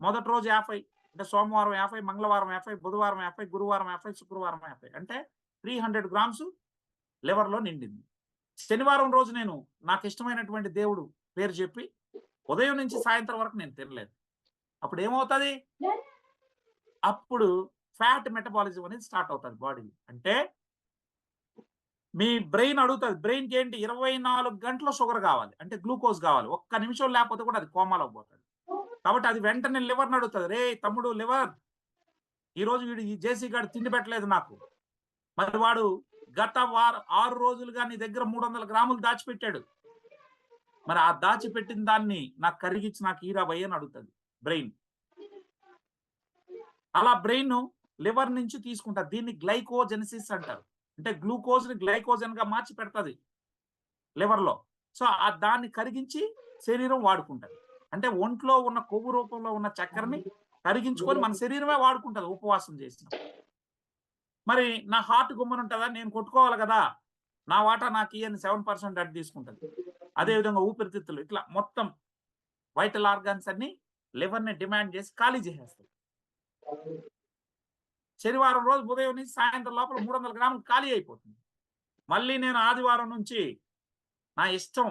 మొదటి రోజు 50 అంటే సోమవారం 50, మంగళవారం 50, బుధవారం 50, గురువారం 50, శుక్రవారం 50 అంటే 300 గ్రామ్స్ లివర్లో నిండింది. శనివారం రోజు నేను నాకు ఇష్టమైనటువంటి దేవుడు పేరు చెప్పి ఉదయం నుంచి సాయంత్రం వరకు నేను తినలేదు. అప్పుడు ఏమవుతుంది? అప్పుడు ఫ్యాట్ మెటబాలిజం అనేది స్టార్ట్ అవుతుంది బాడీలో. అంటే మీ బ్రెయిన్ అడుగుతుంది, బ్రెయిన్కి ఏంటి, 24 గంటల షుగర్ కావాలి, అంటే గ్లూకోజ్ కావాలి. ఒక్క నిమిషం లేకపోతే కూడా అది కోమాలో పోతుంది. కాబట్టి అది వెంటనే లివర్ని అడుగుతుంది, రే తమ్ముడు లివర్, ఈరోజు వీడు ఈ జేసీ గారు తిండి పెట్టలేదు నాకు, మరి వాడు గత 6 రోజులుగా నీ దగ్గర 300 గ్రాములు దాచిపెట్టాడు, మరి ఆ దాచిపెట్టిన దాన్ని నాకు కరిగించి నాకు ఈరా భయ్య అని అడుగుతుంది బ్రెయిన్. అలా బ్రెయిన్ లివర్ నుంచి తీసుకుంటారు. దీన్ని గ్లైకోజెనసిస్ అంటారు. అంటే గ్లూకోజ్ ని గ్లైకోజన్ గా మార్చి పెడుతుంది లివర్ లో. సో దాన్ని కరిగించి శరీరం వాడుకుంటది. అంటే ఒంట్లో ఉన్న కొవ్వు రూపంలో ఉన్న చక్కెరని కరిగించుకొని మన శరీరమే వాడుకుంటది ఉపవాసం చేసిన. మరి నా హార్ట్ గుమ్మని ఉంటుందా, నేను కొట్టుకోవాలి కదా, నా వాటా నాకు ఇయని 7% అడ్డు తీసుకుంటది. అదేవిధంగా ఊపిరితిత్తులు, ఇట్లా మొత్తం వైటల్ ఆర్గాన్స్ అన్ని లివర్ ని డిమాండ్ చేసి ఖాళీ చేసేస్తాయి. శనివారం రోజు ఉదయం నుంచి సాయంత్రం లోపల 300 గ్రాములు ఖాళీ అయిపోతుంది. మళ్ళీ నేను ఆదివారం నుంచి నా ఇష్టం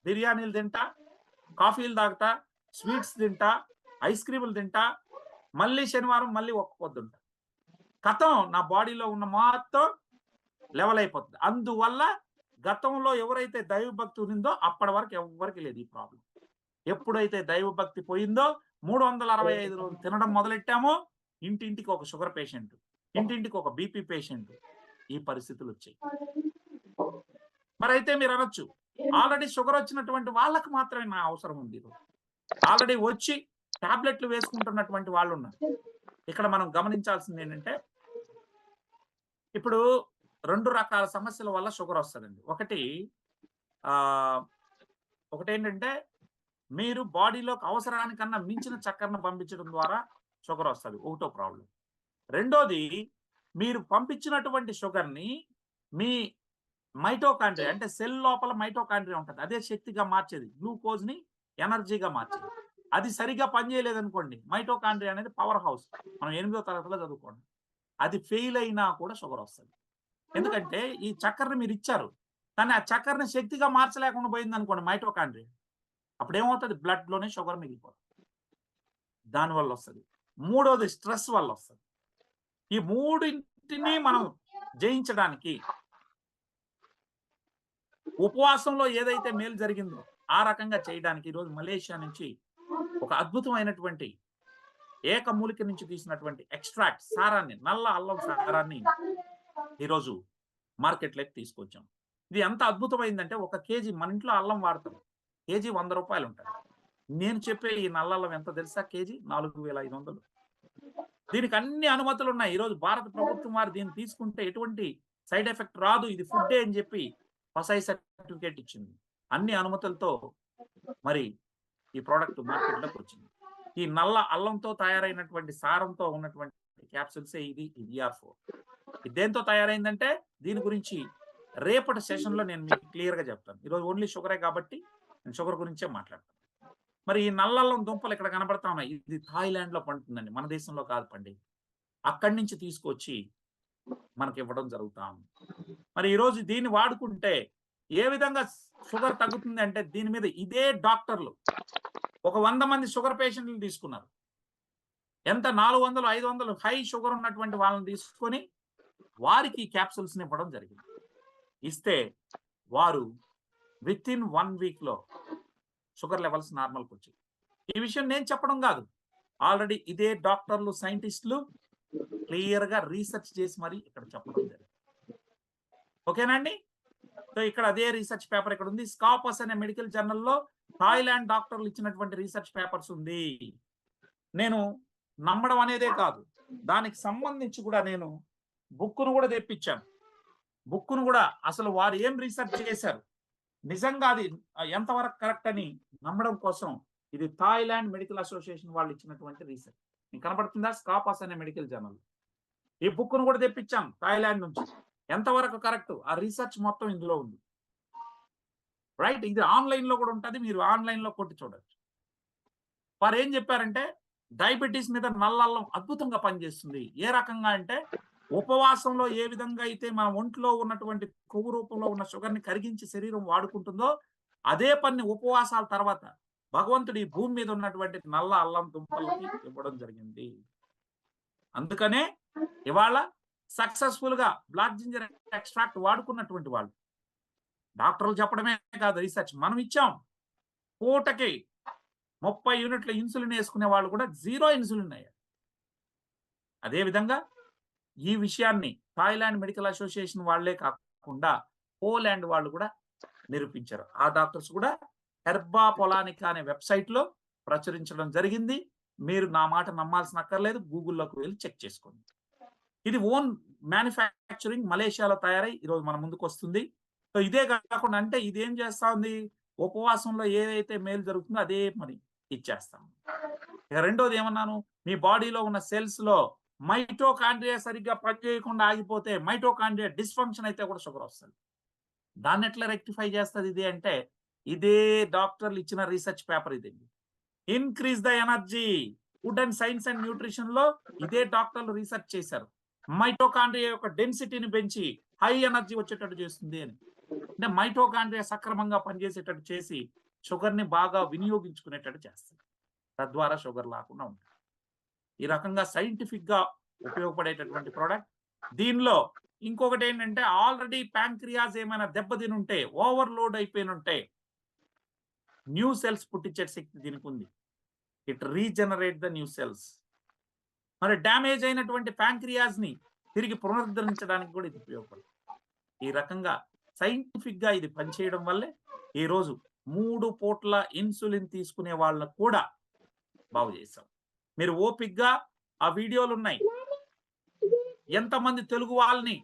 బిర్యానీలు తింటా, కాఫీలు తాగుతా, స్వీట్స్ తింటా, ఐస్ క్రీములు తింటా, మళ్ళీ శనివారం మళ్ళీ ఒక్క పొద్దుంటా. కథం నా బాడీలో ఉన్న మొత్తం లెవెల్ అయిపోతుంది. అందువల్ల గతంలో ఎవరైతే దైవభక్తి ఉందో అప్పటి వరకు ఎవరికి లేదు ఈ ప్రాబ్లం. ఎప్పుడైతే దైవభక్తి పోయిందో 365 రోజులు తినడం మొదలెట్టామో ఇంటింటికి ఒక షుగర్ పేషెంట్, ఇంటింటికి ఒక బీపీ పేషెంట్, ఈ పరిస్థితులు వచ్చాయి. మరి అయితే మీరు అనొచ్చు, ఆల్రెడీ షుగర్ వచ్చినటువంటి వాళ్ళకి మాత్రమే నా అవసరం ఉంది. ఆల్రెడీ వచ్చి టాబ్లెట్లు వేసుకుంటున్నటువంటి వాళ్ళు ఉన్నారు. ఇక్కడ మనం గమనించాల్సింది ఏంటంటే, ఇప్పుడు 2 రకాల సమస్యల వల్ల షుగర్ వస్తుందండి. ఒకటేంటంటే, మీరు బాడీలోకి అవసరానికన్నా మించిన చక్కెరను పంపించడం ద్వారా షుగర్ వస్తుంది, ఒకటో ప్రాబ్లం. రెండోది, మీరు పంపించినటువంటి షుగర్ని మీ మైటోకాండ్రియా, అంటే సెల్ లోపల మైటోకాండ్రియా ఉంటుంది, అదే శక్తిగా మార్చేది, గ్లూకోజ్ ని ఎనర్జీగా మార్చేది. అది సరిగా పనిచేయలేదనుకోండి, మైటోకాండ్రియా అనేది పవర్ హౌస్, మనం 8వ తరగతిలో చదువుకోండి, అది ఫెయిల్ అయినా కూడా షుగర్ వస్తుంది. ఎందుకంటే ఈ చక్కెరని మీరు ఇచ్చారు, కానీ ఆ చక్కెరని శక్తిగా మార్చలేకుండా పోయింది అనుకోండి మైటోకాండ్రియా, అప్పుడు ఏమవుతుంది, బ్లడ్ లోనే షుగర్ మిగిలిపోతుంది. దానివల్ల వస్తుంది. మూడోది స్ట్రెస్ వల్ల వస్తుంది. ఈ మూడింటిని మనం జయించడానికి ఉపవాసంలో ఏదైతే మేలు జరిగిందో ఆ రకంగా చేయడానికి ఈరోజు మలేషియా నుంచి ఒక అద్భుతమైనటువంటి ఏకమూలిక నుంచి తీసినటువంటి ఎక్స్ట్రాక్ట్ సారాన్ని, నల్ల అల్లం సారాన్ని ఈరోజు మార్కెట్లోకి తీసుకొచ్చాం. ఇది ఎంత అద్భుతమైందంటే, 1 కేజీ మన ఇంట్లో అల్లం వాడతాం, కేజీ 100 రూపాయలు ఉంటుంది. నేను చెప్పే ఈ నల్ల అల్లం ఎంత తెలుసా? కేజీ 4500. దీనికి అన్ని అనుమతులు ఉన్నాయి. ఈరోజు భారత ప్రభుత్వం వారు దీన్ని తీసుకుంటే ఎటువంటి సైడ్ ఎఫెక్ట్ రాదు, ఇది ఫుడ్డే అని చెప్పి ఫసై సర్టిఫికేట్ ఇచ్చింది. అన్ని అనుమతులతో మరి ఈ ప్రోడక్ట్ మార్కెట్లోకి వచ్చింది. ఈ నల్ల అల్లంతో తయారైనటువంటి సారంతో ఉన్నటువంటి క్యాప్సూల్సే ఇది VR4. ఇది దేంతో తయారైందంటే దీని గురించి రేపటి సెషన్లో నేను మీకు క్లియర్గా చెప్తాను. ఈరోజు ఓన్లీ షుగరే కాబట్టి నేను షుగర్ గురించే మాట్లాడతాను. మరి ఈ నల్లల్లం దుంపలు ఇక్కడ కనబడతా ఉన్నాయి. ఇది థాయిలాండ్లో పండుతుందండి, మన దేశంలో కాదు పండి. అక్కడి నుంచి తీసుకొచ్చి మనకి ఇవ్వడం జరుగుతా ఉంది. మరి ఈరోజు దీన్ని వాడుకుంటే ఏ విధంగా షుగర్ తగ్గుతుంది అంటే, దీని మీద ఇదే డాక్టర్లు ఒక 100 మంది షుగర్ పేషెంట్లు తీసుకున్నారు. ఎంత 400, 500 హై షుగర్ ఉన్నటువంటి వాళ్ళని తీసుకొని వారికి క్యాప్సూల్స్ని ఇవ్వడం జరిగింది. ఇస్తే వారు విత్ ఇన్ 1 వీక్లో షుగర్ లెవెల్స్ నార్మల్కి వచ్చాయి. ఈ విషయం నేను చెప్పడం కాదు, ఆల్రెడీ ఇదే డాక్టర్లు, సైంటిస్టులు క్లియర్గా రీసెర్చ్ చేసి మరి ఇక్కడ చెప్పడం జరిగింది. ఓకేనా అండి? సో ఇక్కడ అదే రీసెర్చ్ పేపర్ ఇక్కడ ఉంది. స్కాపస్ అనే మెడికల్ జర్నల్లో థాయిలాండ్ డాక్టర్లు ఇచ్చినటువంటి రీసెర్చ్ పేపర్స్ ఉంది. నేను నమ్మడం అనేదే కాదు, దానికి సంబంధించి కూడా నేను బుక్ను కూడా తెప్పించాను. బుక్ను కూడా అసలు వారు ఏం రీసెర్చ్ చేశారు, నిజంగా అది ఎంతవరకు కరెక్ట్ అని నమ్మడం కోసం ఇది థాయిలాండ్ మెడికల్ అసోసియేషన్ వాళ్ళు ఇచ్చినటువంటి రీసెర్చ్. మీకు కనబడుతుందా? స్కాపస్ అనే మెడికల్ జర్నల్. ఈ బుక్ను కూడా తెప్పించాం థాయిలాండ్ నుంచి. ఎంతవరకు కరెక్ట్ ఆ రీసెర్చ్ మొత్తం ఇందులో ఉంది. రైట్, ఇది ఆన్లైన్లో కూడా ఉంటుంది, మీరు ఆన్లైన్లో కొట్టి చూడొచ్చు. వారు ఏం చెప్పారంటే, డయాబెటీస్ మీద నల్లల్లం అద్భుతంగా పనిచేస్తుంది. ఏ రకంగా అంటే, ఉపవాసంలో ఏ విధంగా అయితే మన ఒంట్లో ఉన్నటువంటి కొవ్వు రూపంలో ఉన్న షుగర్ని కరిగించి శరీరం వాడుకుంటుందో అదే పని ఉపవాసాల తర్వాత భగవంతుడి భూమి మీద ఉన్నటువంటి నల్ల అల్లం దుంపలకి ఇవ్వడం జరిగింది. అందుకనే ఇవాళ సక్సెస్ఫుల్ గా బ్లాక్ జింజర్ ఎక్స్ట్రాక్ట్ వాడుకున్నటువంటి వాళ్ళు, డాక్టర్లు చెప్పడమే కాదు, రీసెర్చ్ మనం ఇచ్చాం. పూటకి 30 యూనిట్ల ఇన్సులిన్ వేసుకునే వాళ్ళు కూడా 0 ఇన్సులిన్ అయ్యారు. అదేవిధంగా ఈ విషయాన్ని థాయిలాండ్ మెడికల్ అసోసియేషన్ వాళ్లే కాకుండా పోలాండ్ వాళ్ళు కూడా నిరూపించారు. ఆ డాక్టర్స్ కూడా హెర్బా పొలానికా అనే వెబ్సైట్లో ప్రచురించడం జరిగింది. మీరు నా మాట నమ్మాల్సిన అక్కర్లేదు, గూగుల్లోకి వెళ్ళి చెక్ చేసుకోండి. ఇది ఓన్ మ్యానుఫ్యాక్చరింగ్ మలేషియాలో తయారై ఈరోజు మన ముందుకు వస్తుంది. సో ఇదే కాకుండా అంటే ఇది ఏం చేస్తా ఉంది, ఉపవాసంలో ఏదైతే మేలు జరుగుతుందో అదే మరి ఇచ్చేస్తాం. ఇక రెండోది ఏమన్నాను, మీ బాడీలో ఉన్న సెల్స్ లో మైటోకాండ్రియా సరిగ్గా పనిచేయకుండా ఆగిపోతే, మైటోకాండ్రియా డిస్ఫంక్షన్ అయితే కూడా షుగర్ వస్తుంది. దాన్ని ఎట్లా రెక్టిఫై చేస్తుంది ఇది అంటే, ఇదే డాక్టర్లు ఇచ్చిన రీసెర్చ్ పేపర్ ఇది. Increase the energy, food and science and nutrition లో ఇదే డాక్టర్లు రీసెర్చ్ చేశారు. మైటోకాండ్రియా యొక్క డెన్సిటీని పెంచి హై ఎనర్జీ వచ్చేటట్టు చేస్తుంది అని. అంటే మైటోకాండ్రియా సక్రమంగా పనిచేసేటట్టు చేసి షుగర్ ని బాగా వినియోగించుకునేటట్టు చేస్తుంది. తద్వారా షుగర్ లేకుండా ఉంటుంది. ఈ రకంగా సైంటిఫిక్ గా ఉపయోగపడేటటువంటి ప్రోడక్ట్. దీనిలో ఇంకొకటి ఏంటంటే, ఆల్రెడీ ప్యాంక్రియాస్ ఏమైనా దెబ్బతిని ఉంటే, ఓవర్లోడ్ అయిపోయిన ఉంటే, న్యూ సెల్స్ పుట్టించే శక్తి దీనికి ఉంది. It regenerate the new cells. మరి డ్యామేజ్ అయినటువంటి ప్యాంక్రియాస్ ని తిరిగి పునరుద్ధరించడానికి కూడా ఇది ఉపయోగపడుతుంది. ఈ రకంగా సైంటిఫిక్ గా ఇది పనిచేయడం వల్లే ఈరోజు 3 పూట్ల ఇన్సులిన్ తీసుకునే వాళ్ళకు కూడా బాగు చేశాం. మీరు ఓపిక్గా ఆ వీడియోలు ఉన్నాయి, ఎంతమంది తెలుగు వాళ్ళని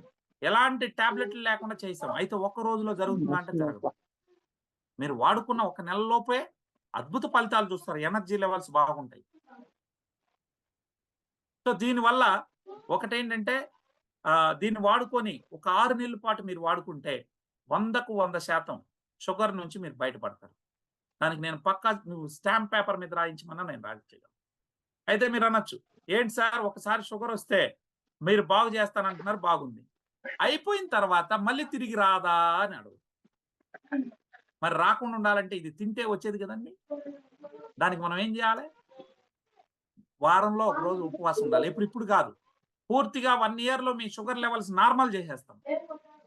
ఎలాంటి టాబ్లెట్లు లేకుండా చేసాం. అయితే ఒక్క రోజులో జరుగుతుందా అంటే జరగదు. మీరు వాడుకున్న 1 నెల లోపే అద్భుత ఫలితాలు చూస్తారు, ఎనర్జీ లెవెల్స్ బాగుంటాయి. సో దీనివల్ల ఒకటేంటంటే, దీన్ని వాడుకొని ఒక 6 నెలల పాటు మీరు వాడుకుంటే 100కు 100% షుగర్ నుంచి మీరు బయటపడతారు. దానికి నేను పక్కా నువ్వు స్టాంప్ పేపర్ మీద రాయించమన్నా నేను రాయించగలను. అయితే మీరు అనొచ్చు, ఏంటి సార్ ఒకసారి షుగర్ వస్తే మీరు బాగు చేస్తానంటున్నారు, బాగుంది, అయిపోయిన తర్వాత మళ్ళీ తిరిగి రాదా అని అడుగు. మరి రాకుండా ఉండాలంటే ఇది తింటే వచ్చేది కదండి. దానికి మనం ఏం చేయాలి, వారంలో ఒక రోజు ఉపవాసం ఉండాలి. ఇప్పుడు కాదు, పూర్తిగా 1 ఇయర్లో మీ షుగర్ లెవెల్స్ నార్మల్ చేసేస్తాం.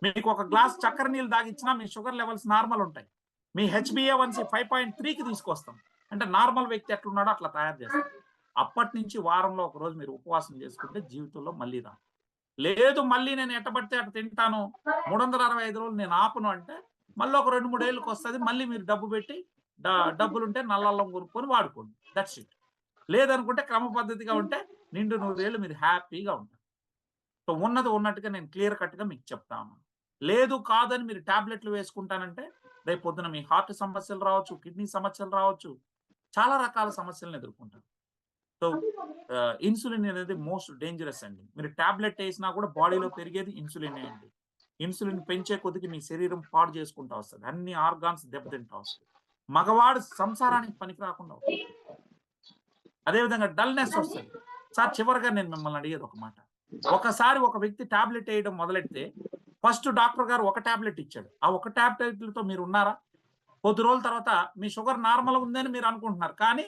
మీకు ఒక గ్లాస్ చక్కెర నీళ్ళు తాగిచ్చినా మీ షుగర్ లెవెల్స్ నార్మల్ ఉంటాయి. మీ HbA1c 5.3కి తీసుకొస్తాం. అంటే నార్మల్ వ్యక్తి ఎట్లున్నాడో అట్లా తయారు చేస్తాం. అప్పటి నుంచి వారంలో ఒక రోజు మీరు ఉపవాసం చేసుకుంటే జీవితంలో మళ్ళీ రా. లేదు మళ్ళీ నేను ఎట్టబడితే అటు తింటాను 365 రోజులు నేను ఆపను అంటే మళ్ళీ ఒక 2-3 ఏళ్ళకి వస్తుంది. మళ్ళీ మీరు డబ్బు పెట్టి డబ్బులుంటే నల్లల్లం కొనుక్కొని వాడుకోండి. That's it. లేదనుకుంటే క్రమ పద్ధతిగా ఉంటే నిండు 100 ఏళ్ళు మీరు హ్యాపీగా ఉంటారు. సో ఉన్నది ఉన్నట్టుగా నేను క్లియర్ కట్గా మీకు చెప్తాను. లేదు కాదని మీరు టాబ్లెట్లు వేసుకుంటానంటే రేపు పొద్దున మీ హార్ట్ సమస్యలు రావచ్చు, కిడ్నీ సమస్యలు రావచ్చు, చాలా రకాల సమస్యలను ఎదుర్కొంటారు. సో ఇన్సులిన్ అనేది మోస్ట్ డేంజరస్ అండి. మీరు టాబ్లెట్ వేసినా కూడా బాడీలో పెరిగేది ఇన్సులిన్ అండి. ఇన్సులిన్ పెంచే కొద్దికి మీ శరీరం పాడు చేసుకుంటా వస్తుంది. అన్ని ఆర్గాన్స్ దెబ్బతింటా వస్తుంది. మగవాడు సంసారానికి పనికి రాకుండా అవుతుంది. అదేవిధంగా డల్నెస్ వస్తుంది. సార్ చివరిగా నేను మిమ్మల్ని అడిగేది ఒక మాట. ఒకసారి ఒక వ్యక్తి టాబ్లెట్ వేయడం మొదలెడితే ఫస్ట్ డాక్టర్ గారు ఒక టాబ్లెట్ ఇచ్చాడు. ఆ ఒక టాబ్లెట్లతో మీరు ఉన్నారా? కొద్ది రోజుల తర్వాత మీ షుగర్ నార్మల్ ఉందని మీరు అనుకుంటున్నారు, కానీ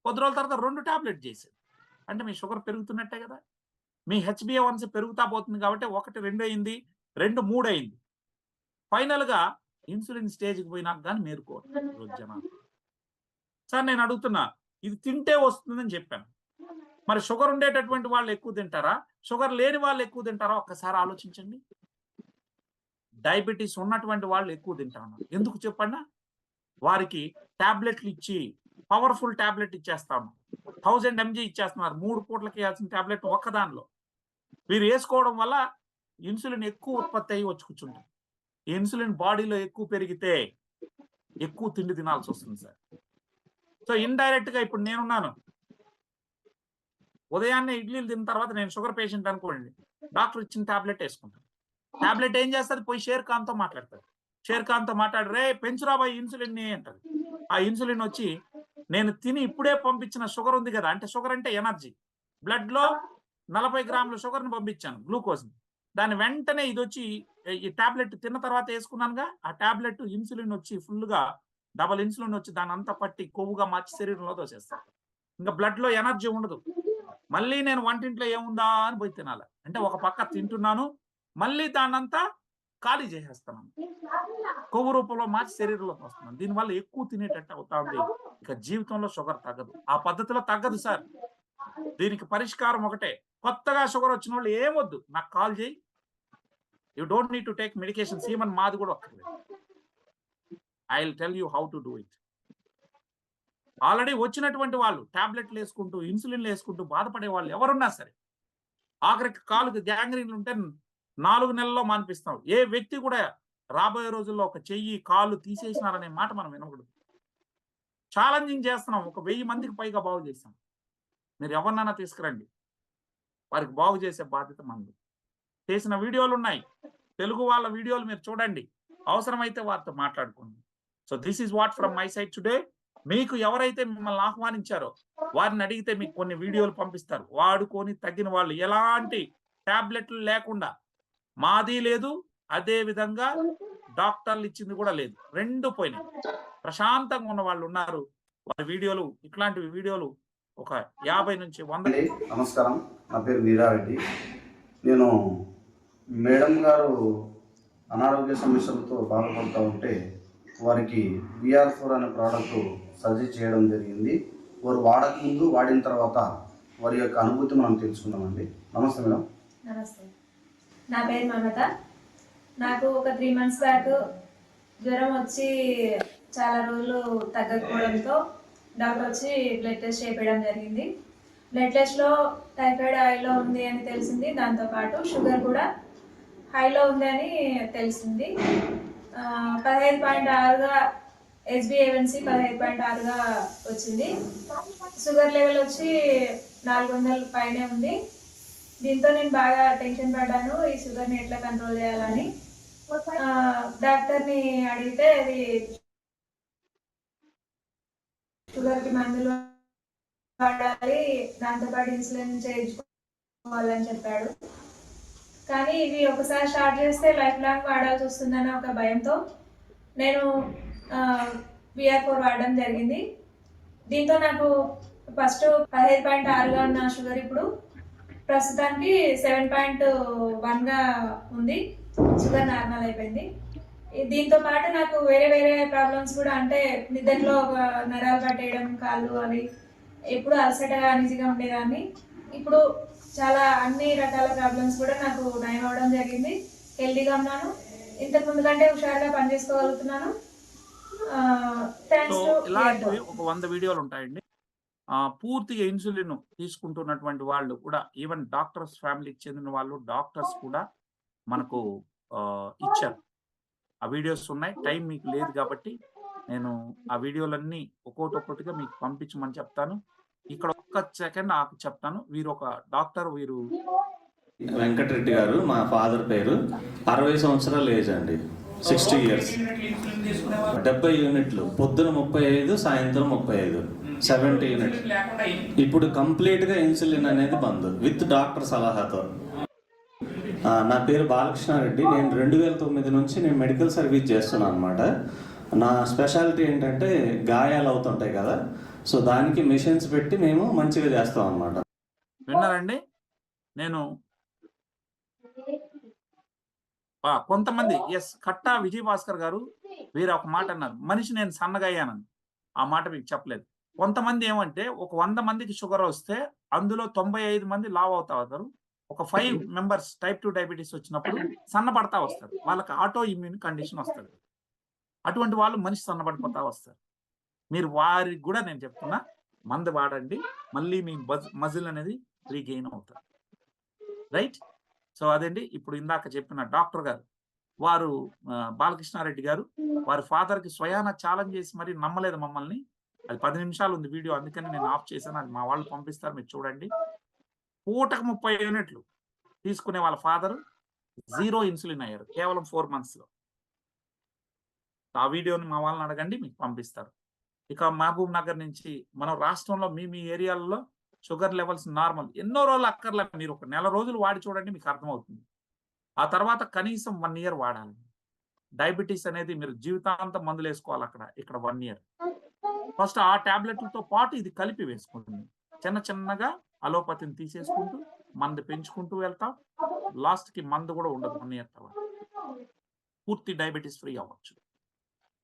కొద్ది రోజుల తర్వాత 2 టాబ్లెట్ చేశారు అంటే మీ షుగర్ పెరుగుతున్నట్టే కదా. మీ HbA1c పెరుగుతా పోతుంది కాబట్టి 1, 2 అయింది, 2, 3 అయింది. ఫైనల్గా ఇన్సులిన్ స్టేజ్కి పోయినాక కానీ మేరుకోవాలి జనాలు. సార్ నేను అడుగుతున్నా, ఇది తింటే వస్తుందని చెప్పాను. మరి షుగర్ ఉండేటటువంటి వాళ్ళు ఎక్కువ తింటారా, షుగర్ లేని వాళ్ళు ఎక్కువ తింటారా? ఒక్కసారి ఆలోచించండి. డయాబెటీస్ ఉన్నటువంటి వాళ్ళు ఎక్కువ తింటారు. ఎందుకు చెప్పండి? వారికి టాబ్లెట్లు ఇచ్చి పవర్ఫుల్ టాబ్లెట్ ఇచ్చేస్తాము. 1000 mg ఇచ్చేస్తున్నారు. 3 పూటలకి వేయాల్సిన టాబ్లెట్ ఒక్కదానిలో మీరు వేసుకోవడం వల్ల ఇన్సులిన్ ఎక్కువ ఉత్పత్తి అయ్యి వచ్చి కూర్చుంటాం. ఈ ఇన్సులిన్ బాడీలో ఎక్కువ పెరిగితే ఎక్కువ తిండి తినాల్సి వస్తుంది సార్. సో ఇండైరెక్ట్ గా ఇప్పుడు నేనున్నాను, ఉదయాన్నే ఇడ్లీలు తిన్న తర్వాత నేను షుగర్ పేషెంట్ అనుకోండి, డాక్టర్ ఇచ్చిన టాబ్లెట్ వేసుకుంటాను. టాబ్లెట్ ఏం చేస్తుంది? పోయి షేర్ ఖాన్తో మాట్లాడతారు. షేర్ ఖాన్తో మాట్లాడి రే పెంచురాబాయి ఇన్సులిన్ అంటారు. ఆ ఇన్సులిన్ వచ్చి నేను తిని ఇప్పుడే పంపించిన షుగర్ ఉంది కదా, అంటే షుగర్ అంటే ఎనర్జీ, బ్లడ్ లో 40 గ్రాముల షుగర్ ని పంపించాను, గ్లూకోజ్ ని. దాని వెంటనే ఇది వచ్చి ఈ టాబ్లెట్ తిన్న తర్వాత వేసుకున్నానుగా, ఆ టాబ్లెట్ ఇన్సులిన్ వచ్చి ఫుల్ గా డబల్ ఇన్సులిన్ వచ్చి దాని అంతా పట్టి కొవ్వుగా మార్చి శరీరంలో దోసేస్తాను. ఇంకా బ్లడ్ లో ఎనర్జీ ఉండదు. మళ్ళీ నేను వంటింట్లో ఏముందా అని పోయి తినాలి. అంటే ఒక పక్క తింటున్నాను, మళ్ళీ దాన్నంతా ఖాళీ చేసేస్తున్నాను, కొవ్వు రూపంలో మార్చి శరీరంలోకి వస్తున్నాను. దీనివల్ల ఎక్కువ తినేటట్టు అవుతా ఉంది. ఇక జీవితంలో షుగర్ తగ్గదు. ఆ పద్ధతిలో తగ్గదు సార్. దీనికి పరిష్కారం ఒకటే, కొత్తగా షుగర్ వచ్చిన వాళ్ళు ఏమొద్దు, నాకు కాల్ చేయి, you don't need to take medication, సీమన్ మాది కూడా ఒక్కర్లేదు, I will tell you how to do it. Already వచ్చినటువంటి వాళ్ళు టాబ్లెట్లు వేసుకుంటూ ఇన్సులిన్లు వేసుకుంటూ బాధపడే వాళ్ళు ఎవరున్నా సరే, ఆఖరికి కాలుకి గ్యాంగ్రీన్లు ఉంటే 4 నెలల్లో మాన్పిస్తాం. ఏ వ్యక్తి కూడా రాబోయే రోజుల్లో ఒక చెయ్యి కాలు తీసేసినారనే మాట మనం వినకూడదు. ఛాలెంజింగ్ చేస్తున్నాం. ఒక 1000 మందికి పైగా బాగు చేస్తాం. మీరు ఎవరినైనా తీసుకురండి, వారికి బాగు చేసే బాధ్యత మనది. చేసిన వీడియోలు ఉన్నాయి, తెలుగు వాళ్ళ వీడియోలు మీరు చూడండి, అవసరమైతే వారితో మాట్లాడుకోండి. So this is what from my side today. మీకు ఎవరైతే మిమ్మల్ని ఆహ్వానించారో వారిని అడిగితే మీకు కొన్ని వీడియోలు పంపిస్తారు. వాడుకొని తగ్గిన వాళ్ళు, ఎలాంటి టాబ్లెట్లు లేకుండా, మాది లేదు, అదే విధంగా డాక్టర్లు ఇచ్చింది కూడా లేదు, 2 పోయినాయి. ప్రశాంతంగా ఉన్న వాళ్ళు ఉన్నారు. వారి వీడియోలు, ఇట్లాంటి వీడియోలు ఒక 50 నుంచి 100.
నమస్కారం, నా పేరు వీరారెడ్డి. నేను మేడం గారు అనారోగ్య సమస్యలతో బాధపడుతూ ఉంటే వారికి VR4 అనే ప్రోడక్ట్ సజెస్ట్ చేయడం జరిగింది. వారు వాడక ముందు, వాడిన తర్వాత వారి యొక్క అనుభూతి మనం తెలుసుకుందామండి. నమస్తే మేడం.
నమస్తే, నా పేరు మమత. నాకు ఒక 3 months బ్యాక్ జ్వరం వచ్చి చాలా రోజులు తగ్గకపోవడంతో డాక్టర్ వచ్చి బ్లడ్ టెస్ట్ చేయించడం జరిగింది. బ్లడ్ టెస్ట్లో టైఫాయిడ్ హైలో ఉంది అని తెలిసింది. దాంతోపాటు షుగర్ కూడా హైలో ఉంది అని తెలిసింది. 15.6గా HbA1c 15.6గా వచ్చింది. షుగర్ లెవెల్ వచ్చి 400 పైనే ఉంది. దీంతో నేను బాగా టెన్షన్ పడ్డాను, ఈ షుగర్ని ఎట్లా కంట్రోల్ చేయాలని. డాక్టర్ని అడిగితే అది షుగర్కి మందులు వాడాలి, దాంతోపాటు ఇన్సులిన్ చేయించుకోవాలని చెప్పాడు. కానీ ఇవి ఒకసారి స్టార్ట్ చేస్తే లైఫ్ లాంగ్ వాడాల్సి వస్తుందన్న ఒక భయంతో నేను VR4 వాడడం జరిగింది. దీంతో నాకు ఫస్ట్ 15.6గా ఉన్న షుగర్ ఇప్పుడు ప్రస్తుతానికి 7.1గా ఉంది. షుగర్ నార్మల్ అయిపోయింది. దీంతో పాటు నాకు వేరే వేరే ప్రాబ్లమ్స్ కూడా, అంటే నిద్రలో నరాలు పట్టేయడం, కాళ్ళు అవి ఎప్పుడు అలసటగా అనిజిగా ఉండేదాన్ని. ఇప్పుడు చాలా అన్ని రకాల ప్రాబ్లమ్స్ కూడా నాకు నయం అవ్వడం జరిగింది. హెల్తీగా ఉన్నాను. ఇంతకు ముందు కంటే హుషారుగా పనిచేసుకోగలుగుతున్నాను. థ్యాంక్స్ టు
ఇలాంటివి ఒక 100 వీడియోలు ఉంటాయండి. పూర్తిగా ఇన్సులిన్ తీసుకుంటున్నటువంటి వాళ్ళు కూడా, ఈవెన్ డాక్టర్స్ ఫ్యామిలీకి చెందిన వాళ్ళు, డాక్టర్స్ కూడా మనకు ఇచ్చారు. ఆ వీడియోస్ ఉన్నాయి. టైం మీకు లేదు కాబట్టి నేను ఆ వీడియోలన్నీ ఒక్కొక్కటిగా మీకు పంపించమని చెప్తాను. ఇక్కడ ఒక్క సెకండ్ ఆకు చెప్తాను. వీరు ఒక డాక్టర్. వీరు
వెంకటరెడ్డి గారు, మా ఫాదర్ పేరు. 60 సంవత్సరాల ఏజ్ అండి, 60 ఇయర్స్. 70 యూనిట్లు, పొద్దున 35, సాయంత్రం 35, 70 యూనిట్స్. ఇప్పుడు కంప్లీట్గా ఇన్సులిన్ అనేది బంద్ విత్ డాక్టర్ సలహాతో. నా పేరు బాలకృష్ణారెడ్డి. నేను 2009 నుంచి నేను మెడికల్ సర్వీస్ చేస్తున్నాను అనమాట. నా స్పెషాలిటీ ఏంటంటే గాయాలు అవుతుంటాయి కదా, సో దానికి మిషన్స్ పెట్టి మేము మంచిగా చేస్తాం అనమాట.
విన్నారండి? నేను కొంతమంది కట్టా విజయభాస్కర్ గారు వీరు ఒక మాట అన్నారు, మనిషి నేను సన్నగా అయ్యానని. ఆ మాట మీకు చెప్పలేదు. కొంతమంది ఏమంటే ఒక 100 మందికి షుగర్ వస్తే అందులో 95 మంది లావ్ అవుతారు. ఒక 5 మెంబర్స్ టైప్ 2 డయాబెటీస్ వచ్చినప్పుడు సన్నపడతా వస్తారు. వాళ్ళకి ఆటో ఇమ్యూన్ కండిషన్ వస్తుంది. అటువంటి వాళ్ళు మనిషి సన్నపడిపోతా వస్తారు. మీరు వారికి కూడా నేను చెప్తున్నా, మందు వాడండి, మళ్ళీ మీ మజిల్ అనేది రీగెయిన్ అవుతారు. రైట్? సో అదండి. ఇప్పుడు ఇందాక చెప్పిన డాక్టర్ గారు, వారు బాలకృష్ణారెడ్డి గారు, వారి ఫాదర్కి స్వయాన ఛాలెంజ్ చేసి మరి నమ్మలేదు మమ్మల్ని. అది 10 నిమిషాలు ఉంది వీడియో, అందుకని నేను ఆఫ్ చేశాను. అది మా వాళ్ళు పంపిస్తారు, మీరు చూడండి. పూటకు 30 యూనిట్లు తీసుకునే వాళ్ళ ఫాదరు 0 ఇన్సులిన్ అయ్యారు కేవలం 4 monthsలో. ఆ వీడియోని మా వాళ్ళని అడగండి, మీకు పంపిస్తారు. ఇక మహబూబ్ నగర్ నుంచి మనం రాష్ట్రంలో మీ ఏరియాలలో షుగర్ లెవెల్స్ నార్మల్, ఎన్నో రోజులు అక్కర్లే, మీరు ఒక నెల రోజులు వాడి చూడండి, మీకు అర్థమవుతుంది. ఆ తర్వాత కనీసం 1 year వాడాలి. డయాబెటీస్ అనేది మీరు జీవితాంతం మందులు వేసుకోవాలి అక్కడ, ఇక్కడ 1 year. ఫస్ట్ ఆ టాబ్లెట్లతో పాటు ఇది కలిపి వేసుకుంటుంది. చిన్న చిన్నగా అలోపతిని తీసేసుకుంటూ మందు పెంచుకుంటూ వెళ్తాం. లాస్ట్కి మందు కూడా ఉండదు 1 year తర్వాత. పూర్తి డయాబెటీస్ ఫ్రీ అవ్వచ్చు.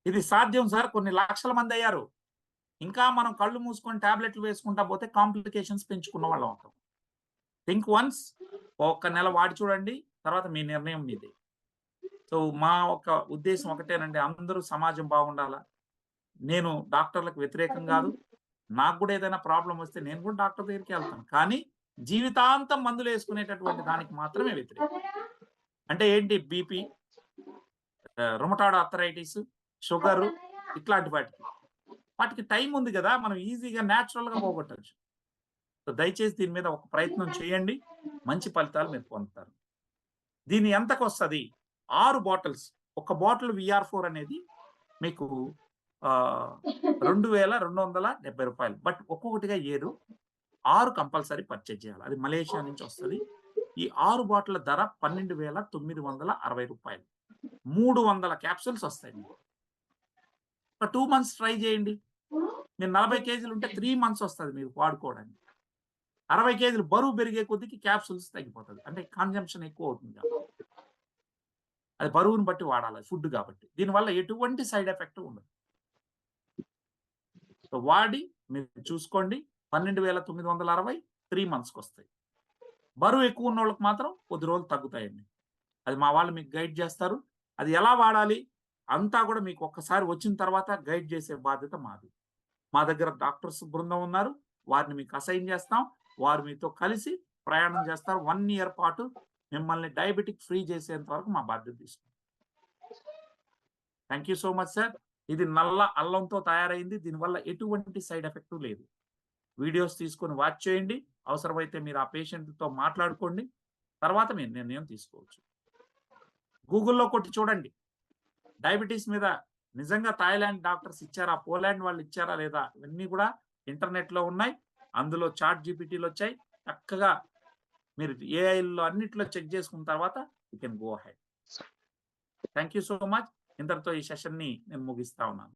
ఇది సాధ్యం సార్. కొన్ని లక్షల మంది అయ్యారు. ఇంకా మనం కళ్ళు మూసుకొని టాబ్లెట్లు వేసుకుంటా పోతే కాంప్లికేషన్స్ పెంచుకున్న వాళ్ళం అవుతాం. థింక్ వన్స్, ఒక్క నెల వాడి చూడండి, తర్వాత మీ నిర్ణయం మీదే. సో మా ఒక ఉద్దేశం ఒకటేనండి, అందరూ సమాజం బాగుండాలా. నేను డాక్టర్లకు వ్యతిరేకం కాదు. నాకు కూడా ఏదైనా ప్రాబ్లం వస్తే నేను కూడా డాక్టర్ దగ్గరికి వెళ్తాను. కానీ జీవితాంతం మందులు వేసుకునేటటువంటి దానికి మాత్రమే వ్యతిరేకం. అంటే ఏంటి? బీపీ, రుమటాయిడ్ ఆర్థరైటిస్, షుగర్, ఇట్లాంటి వాటికి టైం ఉంది కదా, మనం ఈజీగా న్యాచురల్గా పోగొట్టచ్చు. సో దయచేసి దీని మీద ఒక ప్రయత్నం చేయండి, మంచి ఫలితాలు మీరు పొందుతారు. దీని ఎంతకు వస్తుంది? 6 బాటిల్స్. ఒక బాటిల్ VR4 అనేది మీకు 2270 రూపాయలు. బట్ ఒక్కొక్కటిగా 6 కంపల్సరీ పర్చేజ్ చేయాలి. అది మలేషియా నుంచి వస్తుంది. ఈ 6 బాటిల్ ధర 12,960 రూపాయలు. 300 క్యాప్సూల్స్ వస్తాయి. ఒక 2 months ట్రై చేయండి. మీరు 40 kgs ఉంటే 3 months వస్తుంది మీకు వాడుకోవడానికి. 60 kgs బరువు పెరిగే కొద్దికి క్యాప్సూల్స్ తగ్గిపోతుంది, అంటే కన్జంప్షన్ ఎక్కువ అవుతుంది కాబట్టి. అది బరువుని బట్టి వాడాలి, ఫుడ్ కాబట్టి. దీనివల్ల ఎటువంటి సైడ్ ఎఫెక్ట్ ఉండదు. సో వాడి మీరు చూసుకోండి. 12,960 3 monthsకి వస్తాయి. బరువు ఎక్కువ ఉన్న వాళ్ళకి మాత్రం కొద్ది రోజులు తగ్గుతాయండి. అది మా వాళ్ళు మీకు గైడ్ చేస్తారు. అది ఎలా వాడాలి అంతా కూడా మీకు ఒక్కసారి వచ్చిన తర్వాత గైడ్ చేసే బాధ్యత మాది. మా దగ్గర డాక్టర్స్ బృందం ఉన్నారు, వారిని మీకు అసైన్ చేస్తాం. వారు మీతో కలిసి ప్రయాణం చేస్తారు. 1 year పాటు మిమ్మల్ని డయాబెటిక్ ఫ్రీ చేసేంత వరకు మా బాధ్యత తీసుకుంటాం. Thank you so much sir. ఇది నల్ల అల్లంతో తయారైంది. దీనివల్ల ఎటువంటి సైడ్ ఎఫెక్ట్ లేదు. వీడియోస్ తీసుకొని వాచ్ చేయండి. అవసరమైతే మీరు ఆ పేషెంట్తో మాట్లాడుకోండి. తర్వాత మీరు నిర్ణయం తీసుకోవచ్చు. గూగుల్లో కొట్టి చూడండి, డయాబెటీస్ మీద నిజంగా థాయిలాండ్ డాక్టర్స్ ఇచ్చారా, పోలాండ్ వాళ్ళు ఇచ్చారా లేదా, ఇవన్నీ కూడా ఇంటర్నెట్లో ఉన్నాయి. అందులో చాట్ జీపీటీలు వచ్చాయి. చక్కగా మీరు ఏఐలో అన్నిట్లో చెక్ చేసుకున్న తర్వాత you can go ahead. Thank you so much. ఇంతటితో ఈ సెషన్ని నేను ముగిస్తా ఉన్నాను.